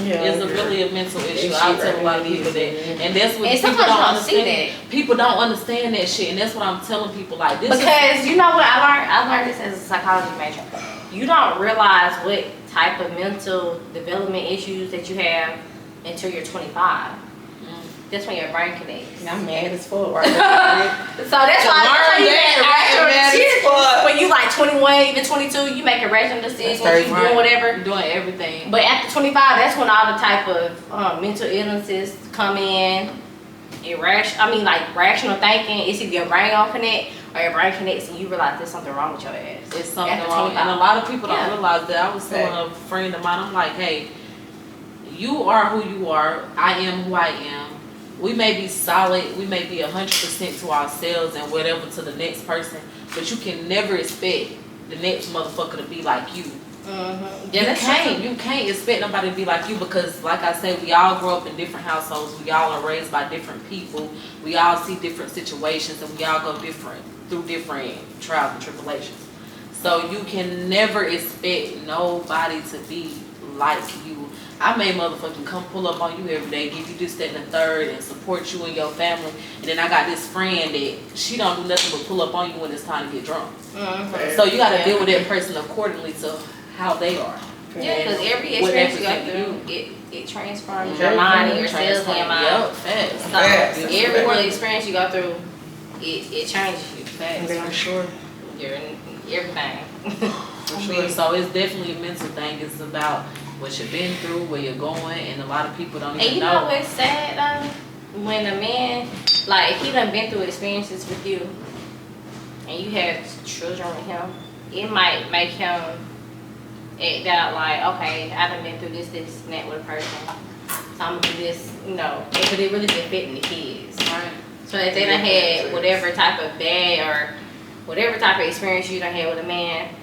yeah, It's really a mental issue. I tell a lot of people that, and that's what And people sometimes don't you don't see understand. People don't understand that shit, and that's what I'm telling people. Like this, Because you know what I learned? I learned this as a psychology major. You don't realize what type of mental development issues that you have until you're 25. That's when your brain connects. I'm mad as fuck right now. So that's why I learn you that, make I am mad as rational fuck. decisions. When you like 21, even 22, you make a rational decision. You doing whatever. You're doing everything. But after 25, that's when all the type of mental illnesses come in. Rational thinking. It's either your brain gonna connect or your brain connects and you realize there's something wrong with your ass. It's something After wrong, 25. and a lot of people don't Yeah. realize that. I was telling a friend of mine, I'm like, hey, you are who you are. I am who I am. We may be solid, we may be 100% to ourselves and whatever to the next person, but you can never expect the next motherfucker to be like you. Yeah, You can't expect nobody to be like you because, like I said, we all grow up in different households. We all are raised by different people. We all see different situations, and we all go through different trials and tribulations. So you can never expect nobody to be like you. I may motherfucking come pull up on you every day, give you this, that, and the third, and support you and your family. And then I got this friend that she don't do nothing but pull up on you when it's time to get drunk. So you got to deal with that person accordingly to how they are. Yeah, because every What they experience you go present to through, it transforms your mind and your cells in your mind. Yep, facts. So every experience you go through, it changes you. Facts. I'm sure. You're in everything. For sure. So it's definitely a mental thing. It's about what you've been through, where you're going, and a lot of people don't even And you know what's sad though? When a man, like if he done been through experiences with you, and you have children with him, it might make him act out like, okay, I done been through this, and that with a person, so I'm gonna do this, but it really been fitting the kids. Right. So if they done had whatever type of bad or whatever type of experience you done had with a man,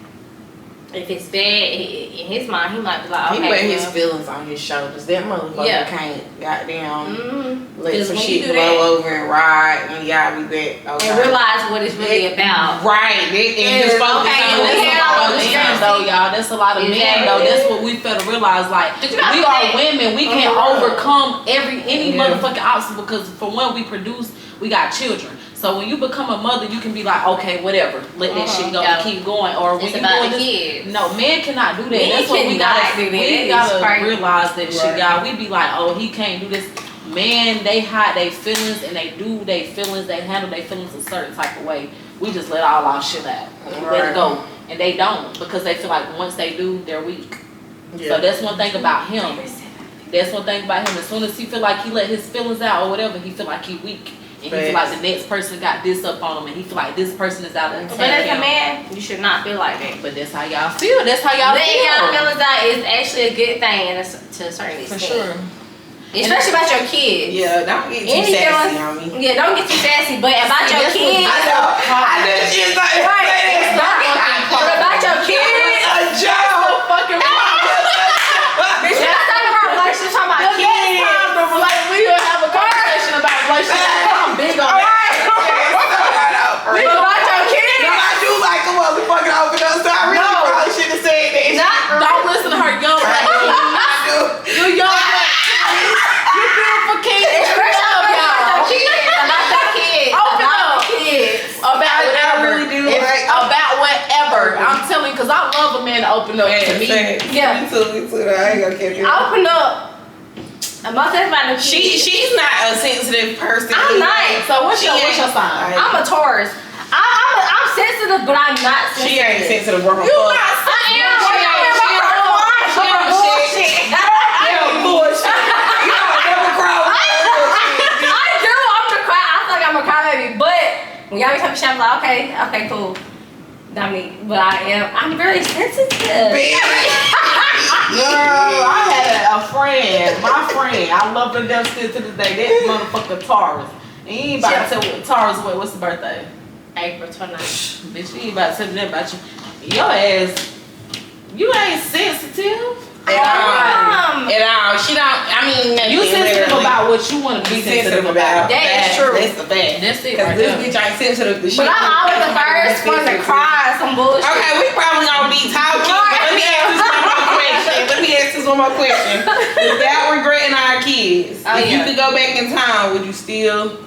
if it's bad in his mind, he might be like, okay, He wear his feelings on his shoulders. That motherfucker can't goddamn let some shit blow over and ride and y'all be back. Okay. And realize what it's really about. Right. And just focus on Men though, y'all. That's a lot of men though. That's what we fail to realize. Like we are women. We can't overcome any motherfucking obstacle because for one, we produce. We got children. So when you become a mother, you can be like, okay, whatever, let that shit go and keep going. Or when you doing this, no, men cannot do that. That's what we gotta realize that shit, y'all. We be like, oh, he can't do this. Men, they hide their feelings and they do their feelings. They handle their feelings a certain type of way. We just let all our shit out, let it go, and they don't because they feel like once they do, they're weak. So that's one thing about him. That's one thing about him. As soon as he feel like he let his feelings out or whatever, he feel like he weak. And he feel like the next person got this up on him, and he feel like this person is out of But as a man, you should not feel like that. But that's how y'all feel. That's how y'all feel. Letting y'all feelings out is actually a good thing to a certain extent. For sure. Especially about your kids. Yeah, don't get too sassy on me. Yeah, don't get too sassy. But about your kids, I know she's like, but about your kids, a joke. Fucking bitch, you're not talking about relationships, talking about kids. Like we will have a conversation about relationships. I'm big on that. But about your kids, I do like a motherfucking open up, so I really probably should have said that. Don't listen to her young lady. I do. You young lady. You beautiful kids. about your kids, Open up. kids. About whatever. I really do like About whatever. I'm telling you, because I love a man to open up to me. Yeah. Me too. I ain't gonna catch you. Open up. Most everybody. She's not a sensitive person. I'm not. So what's your sign? I'm a Taurus. I'm sensitive, but I'm not sensitive. She ain't sensitive. Work You not. I am. Bullshit. Bullshit. You don't never cry. I do. I'm the cry. I feel like I'm a crybaby, but when y'all be talking shit, I'm like, okay, cool. Dominique, but I'm very sensitive. Girl, I had a friend, my friend. I love her damn still to this day. That motherfucker Taurus. And he ain't about to tell Taurus what's the birthday? April 29th. Bitch, he ain't about to tell me that about you. Your ass, you ain't sensitive. At all. She don't. I mean, You sensitive about what what you want to Be sensitive about. That is true. That's the fact. That's it Cause right this there. bitch ain't sensitive to shit. But I'm always the first one to cry some bullshit. Okay, we probably gonna be talking. But let me ask this one more question. Without regretting our kids, if you could go back in time, would you still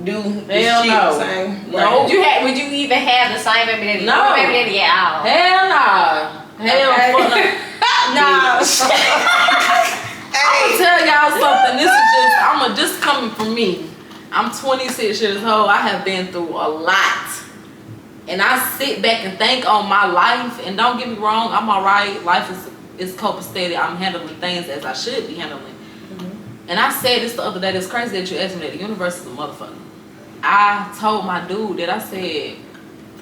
do the Hell shit no. the same? No. Would you even have the same baby daddy? No. Baby daddy at all? Hell nah. Hell Okay. fuck no. I'ma tell y'all something. This is just coming from me. I'm 26 years old. I have been through a lot. And I sit back and think on my life, and don't get me wrong, I'm alright. Life is copacetic. I'm handling things as I should be handling. And I said this the other day, it's crazy that you asked me that. The universe is a motherfucker. I told my dude that I said,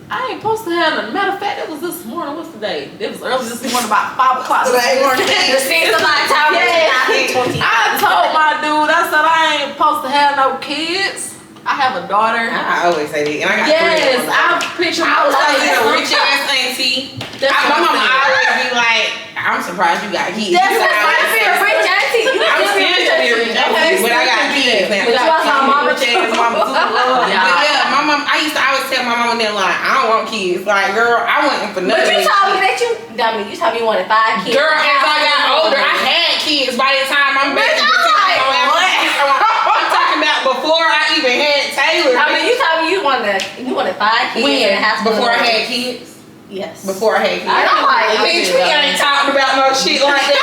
I ain't supposed to have a matter of fact, it was this morning. What's the day? It was early this morning, about 5 o'clock this morning. The sense of my time. I told my dude, I said I ain't supposed to have no kids. I have a daughter. I always say that, and I got Yes, three. I picture my I was life. like a rich ass auntie. That's My what mama I'm saying. always be like, I'm surprised you got kids. That's You what got I'm saying. Rich auntie. I'm still a rich auntie, but I got kids now. But you also a mama Rich ass mama too. But Yeah. yeah, my mom. I used to always tell my mama that like, I don't want kids. Like, girl, I wasn't for nothing. But you told me that you told me you wanted 5 kids. Girl, as I got older, I had kids. By the time I'm back, I'm talking about before I even had Taylor. I mean, you told me you wanted 5 kids in the house Before I had kids. Yes. Before I had kids. I'm like, bitch, we ain't talking about no shit like that.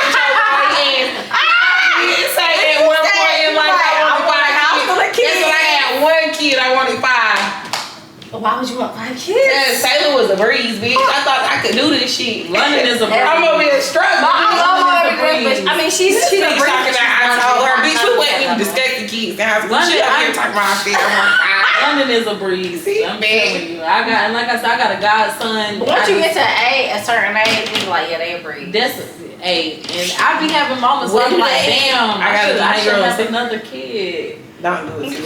You didn't say at one point in life I wanted 5 kids. That's when I had 1 kid, I wanted 5. Why would you want 5 kids? Yeah, Taylor was a breeze, bitch. I thought I could do this shit. London is a breeze. I'm over here struggling. I mean, she's a Bitch breeze. talking about, I told her, bitch, we wasn't even discussing kids in house. She up here talking about shit. London is a breeze. I'm telling you. And like I said, I got a godson. But once you get to a certain age, it's like, yeah, they a breeze. That's and I be having moments where I'm like, damn, I should have another kid. Don't do it.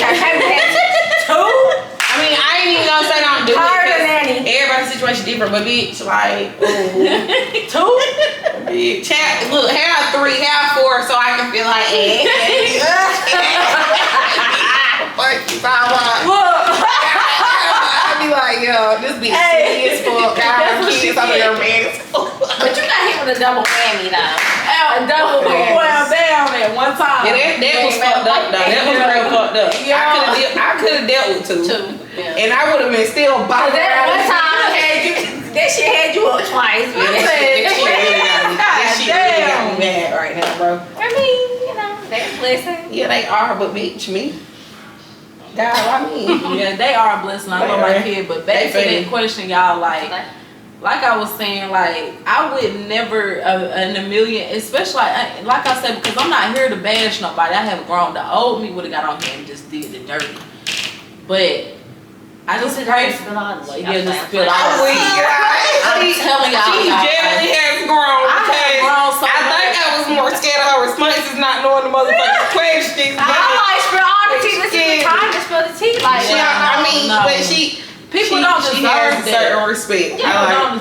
Two? I mean, I ain't even gonna say don't do Hard it. nanny. Everybody's situation different, but bitch, like, Two? bitch, look, have 3, have 4, so I can feel like, I be like, yo, this bitch serious fuck. Got her kids over there, man. But you got hit with a double whammy, though. A double whammy. Well, down at one time. Yeah, that was fucked up, though. That was real fucked up. Yeah. I could have dealt with 2. Yeah. And I would have been still bothered. That one time that shit had you up twice. Yeah, that shit really got me mad right now, bro. I mean, you know, that's a blessing. Yeah, they are, but bitch, me. God, I mean. Yeah, they are a blessing. I love my kid, but back to that question, y'all, like I was saying, like, I would never in a million, especially like I said, because I'm not here to bash nobody. I have grown. The old me would have got on here and just did the dirty. But I just pray for just spill all. I'm telling y'all, she definitely has grown. I think I was more scared of her responses, not knowing the motherfucking questions. I like spill all the tea. This is the time to spill the tea. Like, but people don't deserve that. Certain respect.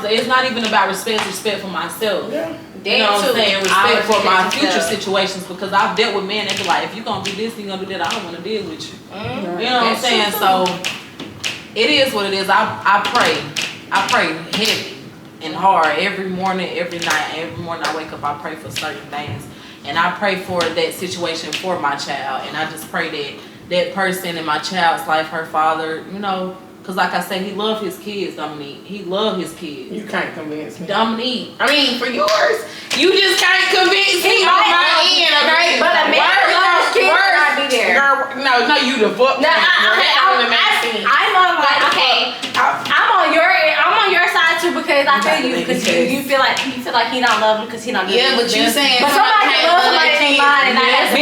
It's not even about respect. It's respect for myself. Yeah. You know what I'm saying? Respect for my future situations, because I've dealt with men that be like, if you're gonna do this, you're gonna do that, I don't want to deal with you. You know what I'm saying? So it is what it is. I pray heavy and hard every morning, every night. Every morning I wake up, I pray for certain things, and I pray for that situation for my child, and I just pray that that person in my child's life, her father, you know. Cause like I said, he loved his kids, Dominique. He loved his kids. You can't convince me. Dominique. I mean, for yours, you just can't convince me on my end, okay? But a man who loves his kids will not be there. Girl, no, you the fuck. No, I'm on like, okay, I'm on your side too, because I feel you, because you feel like he don't love him because he don't. Yeah, but you saying but somebody can love somebody in mind, and that's the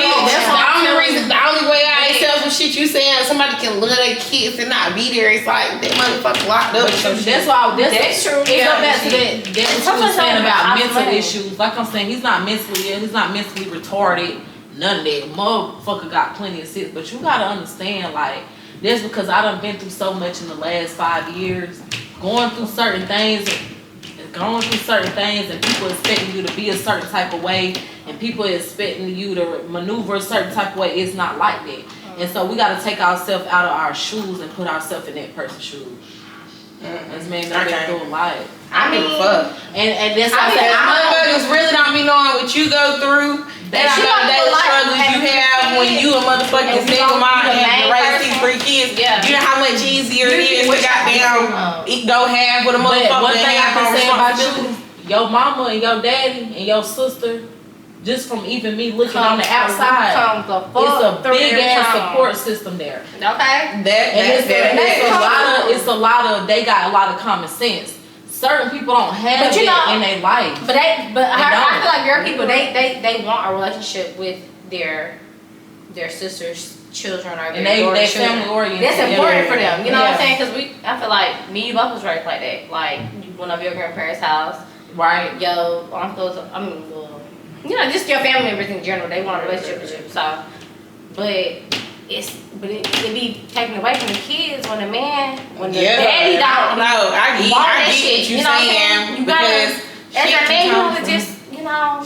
only way I tell some shit you saying somebody can love their kids and not be there. It's like that motherfucker locked up. That's true. It goes back to that what you were saying about mental money. issues. Like I'm saying, he's not mentally ill. He's not mentally retarded. None of that. Motherfucker got plenty of sense. But you gotta understand, like, that's because I done been through so much in the last 5 years, going through certain things. going through certain things and people expecting you to be a certain type of way and people expecting you to maneuver a certain type of way, it's not like that. And so we got to take ourselves out of our shoes and put ourselves in that person's shoes. As men that been through life. I mean, fuck. And that's why I said, motherfuckers really don't be knowing what you go through. They don't know the daily struggles you have when you a motherfucking single mom and raise these 3 kids. Yeah. You know how much easier it is to goddamn go half with a but motherfucker. one thing I can say about responsibility. you, your mama and your daddy and your sister, just from even me looking on the outside, it's a big ass support system there. Okay. It's a lot of they got a lot of common sense. Certain people don't have it in their life. But I feel like your people they want a relationship with their sisters' children or their family oriented. That's important for them. You know what I'm saying? Because I feel like me and you both was raised like that. Like you went over your grandparents' house, right? Your uncles, just your family members in general. They want a relationship with you. So, but it be taken away from the kids when the daddy don't I get what you're saying. Because as a man, you want to just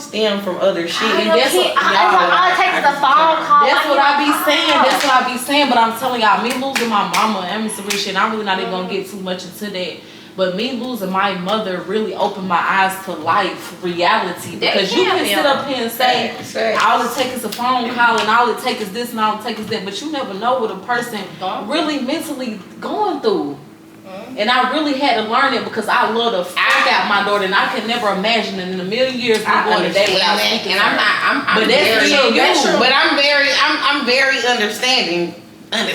stem from other shit. All it takes is a phone call. That's what I be saying. But I'm telling y'all, me losing my mama and Miss Risha, and I'm really not even gonna get too much into that. But me losing my mother really opened my eyes to life, reality. Because you can sit up here and say, all it takes is a phone call and all it takes is this and all it takes is that. But you never know what a person really mentally going through. And I really had to learn it because I love the fuck out my daughter, and I could never imagine in a million years me going a day without speaking. And I'm very understanding. I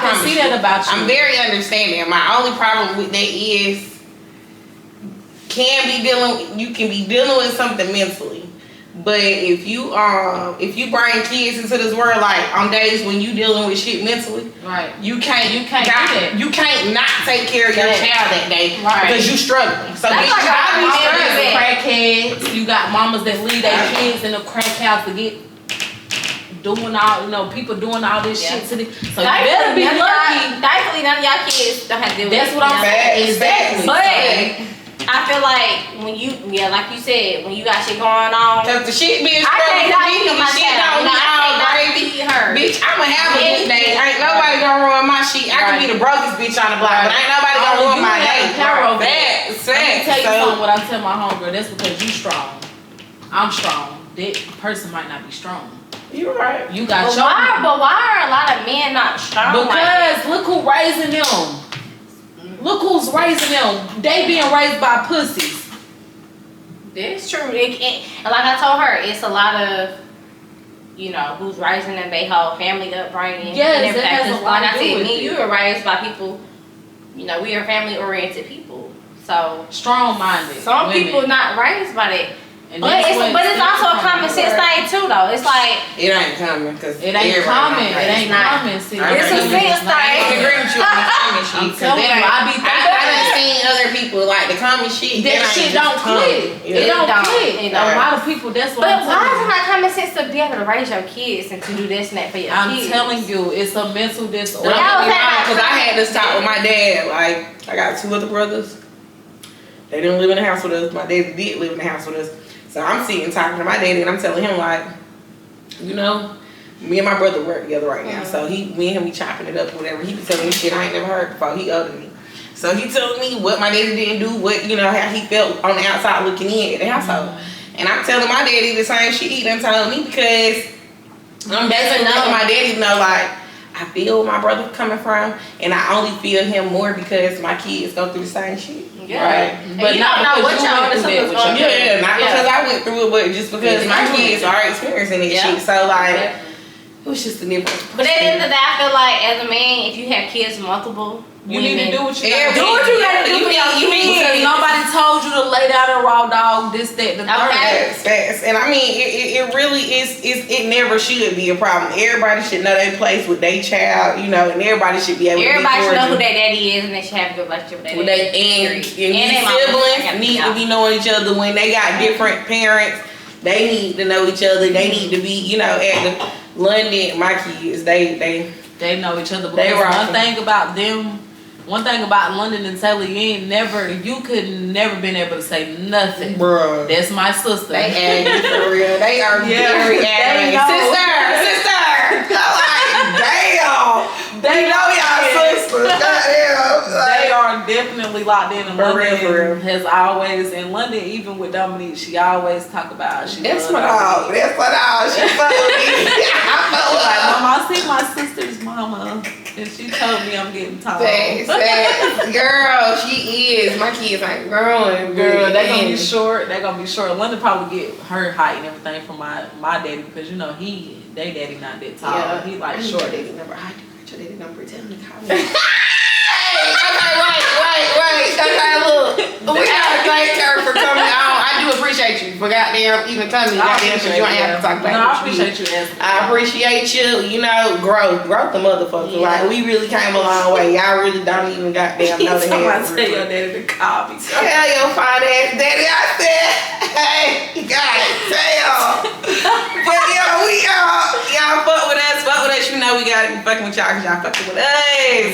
can see that about you. I'm very understanding. My only problem with that is you can be dealing with something mentally. But if you bring kids into this world like on days when you dealing with shit mentally, right? You can't not take care of your child that day because you struggling. So that's like crackheads. You got mamas that leave their kids in the crack house to get doing all people doing all this shit to them. So you better be lucky. Thankfully, none of y'all kids don't have to deal with That's what I'm saying. Exactly. But I feel like when like you said, when you got shit going on, cause the shit being I cannot feed her. Bitch, I'ma have a good day. Ain't nobody gonna ruin my shit. I can be the brokest bitch on the block, but ain't nobody gonna ruin my day. Let me tell you something. What I tell my homegirl, that's because you strong. I'm strong. That person might not be strong. You're right. You got but why are a lot of men not strong? Because look who raising them. Look who's raising them. They being raised by pussies. It's true. And like I told her, it's a lot of, who's raising them, they whole family upbringing. Yes, it has a lot like to do I said, with me and you were raised by people, we are family oriented people. So strong-minded. Some women. people not raised by that. But it's also a common sense thing too, though. It's like it ain't common because it ain't common. It ain't common. It's a sense thing. I agree with you on the common shit. I done seen other people like the common shit. That shit don't click. It don't click. A lot of people. That's what. But why is it not common sense to be able to raise your kids and to do this and that for your kids? I'm telling you, it's a mental disorder. Because I had this talk with my dad. Like I got 2 other brothers. They didn't live in the house with us. My dad did live in the house with us. So I'm sitting talking to my daddy and I'm telling him like, me and my brother work together right now. So me and him, we chopping it up or whatever. He be telling me shit I ain't never heard before. He older than me. So he telling me what my daddy didn't do, what, how he felt on the outside looking in at the household. And I'm telling my daddy the same shit he done told me because I'm basically letting my daddy know like, I feel where my brother coming from, and I only feel him more because my kids go through the same shit. Yeah. Right? But not what y'all went through. Not because I went through it, but just because my kids are experiencing this shit. So like, it was just a different. But at the end of the day, I feel like as a man, if you have kids multiple, you need to do what you gotta do. Do what you gotta do for your kids. Because nobody told you to lay down a raw dog, this, that, the third. Facts. And I mean, it really is. It never should be a problem. Everybody should know their place with their child, and everybody should be able. Everybody should know who their daddy is, and they should have a good relationship with their daddy. And siblings need to be knowing each other when they got different parents. They need to know each other. They need to be, at the London. My kids, they know each other. Because one thing about them. One thing about London and Taylor, you could never been able to say nothing. Bruh. That's my sister. They angry for real. They are very angry. Sister. I'm like, damn. They know y'all sister. Goddamn. They are definitely locked in. And For real, London for real. has always, in London, even with Dominique, she always talk about she That's love my dog. Dominique. That's my dog. She fuck with me. I fuck with Like, her. Mama, I see my sister's mama, and she told me I'm getting tall. Thanks. Girl, she is. My kids ain't growing. Girl, they gonna be short. They gonna be short. London probably get her height and everything from my daddy because you know they daddy not that tall. Yeah. He like I need short. your daddy number. I do need your daddy number. Tell me to call me. Wait. Okay, look. We gotta thank her for coming on. I do appreciate you for goddamn even telling me goddamn because you ain't have to talk about it. I appreciate you asking. I appreciate you. You know, growth the motherfucker. Yeah. Like we really came a long way. Y'all really don't even goddamn know the Somebody hell. tell your daddy to call me. Tell your fine ass daddy. I said, hey, God damn. But yo, y'all fuck with us. You know we gotta be fucking with y'all because y'all fucking with us.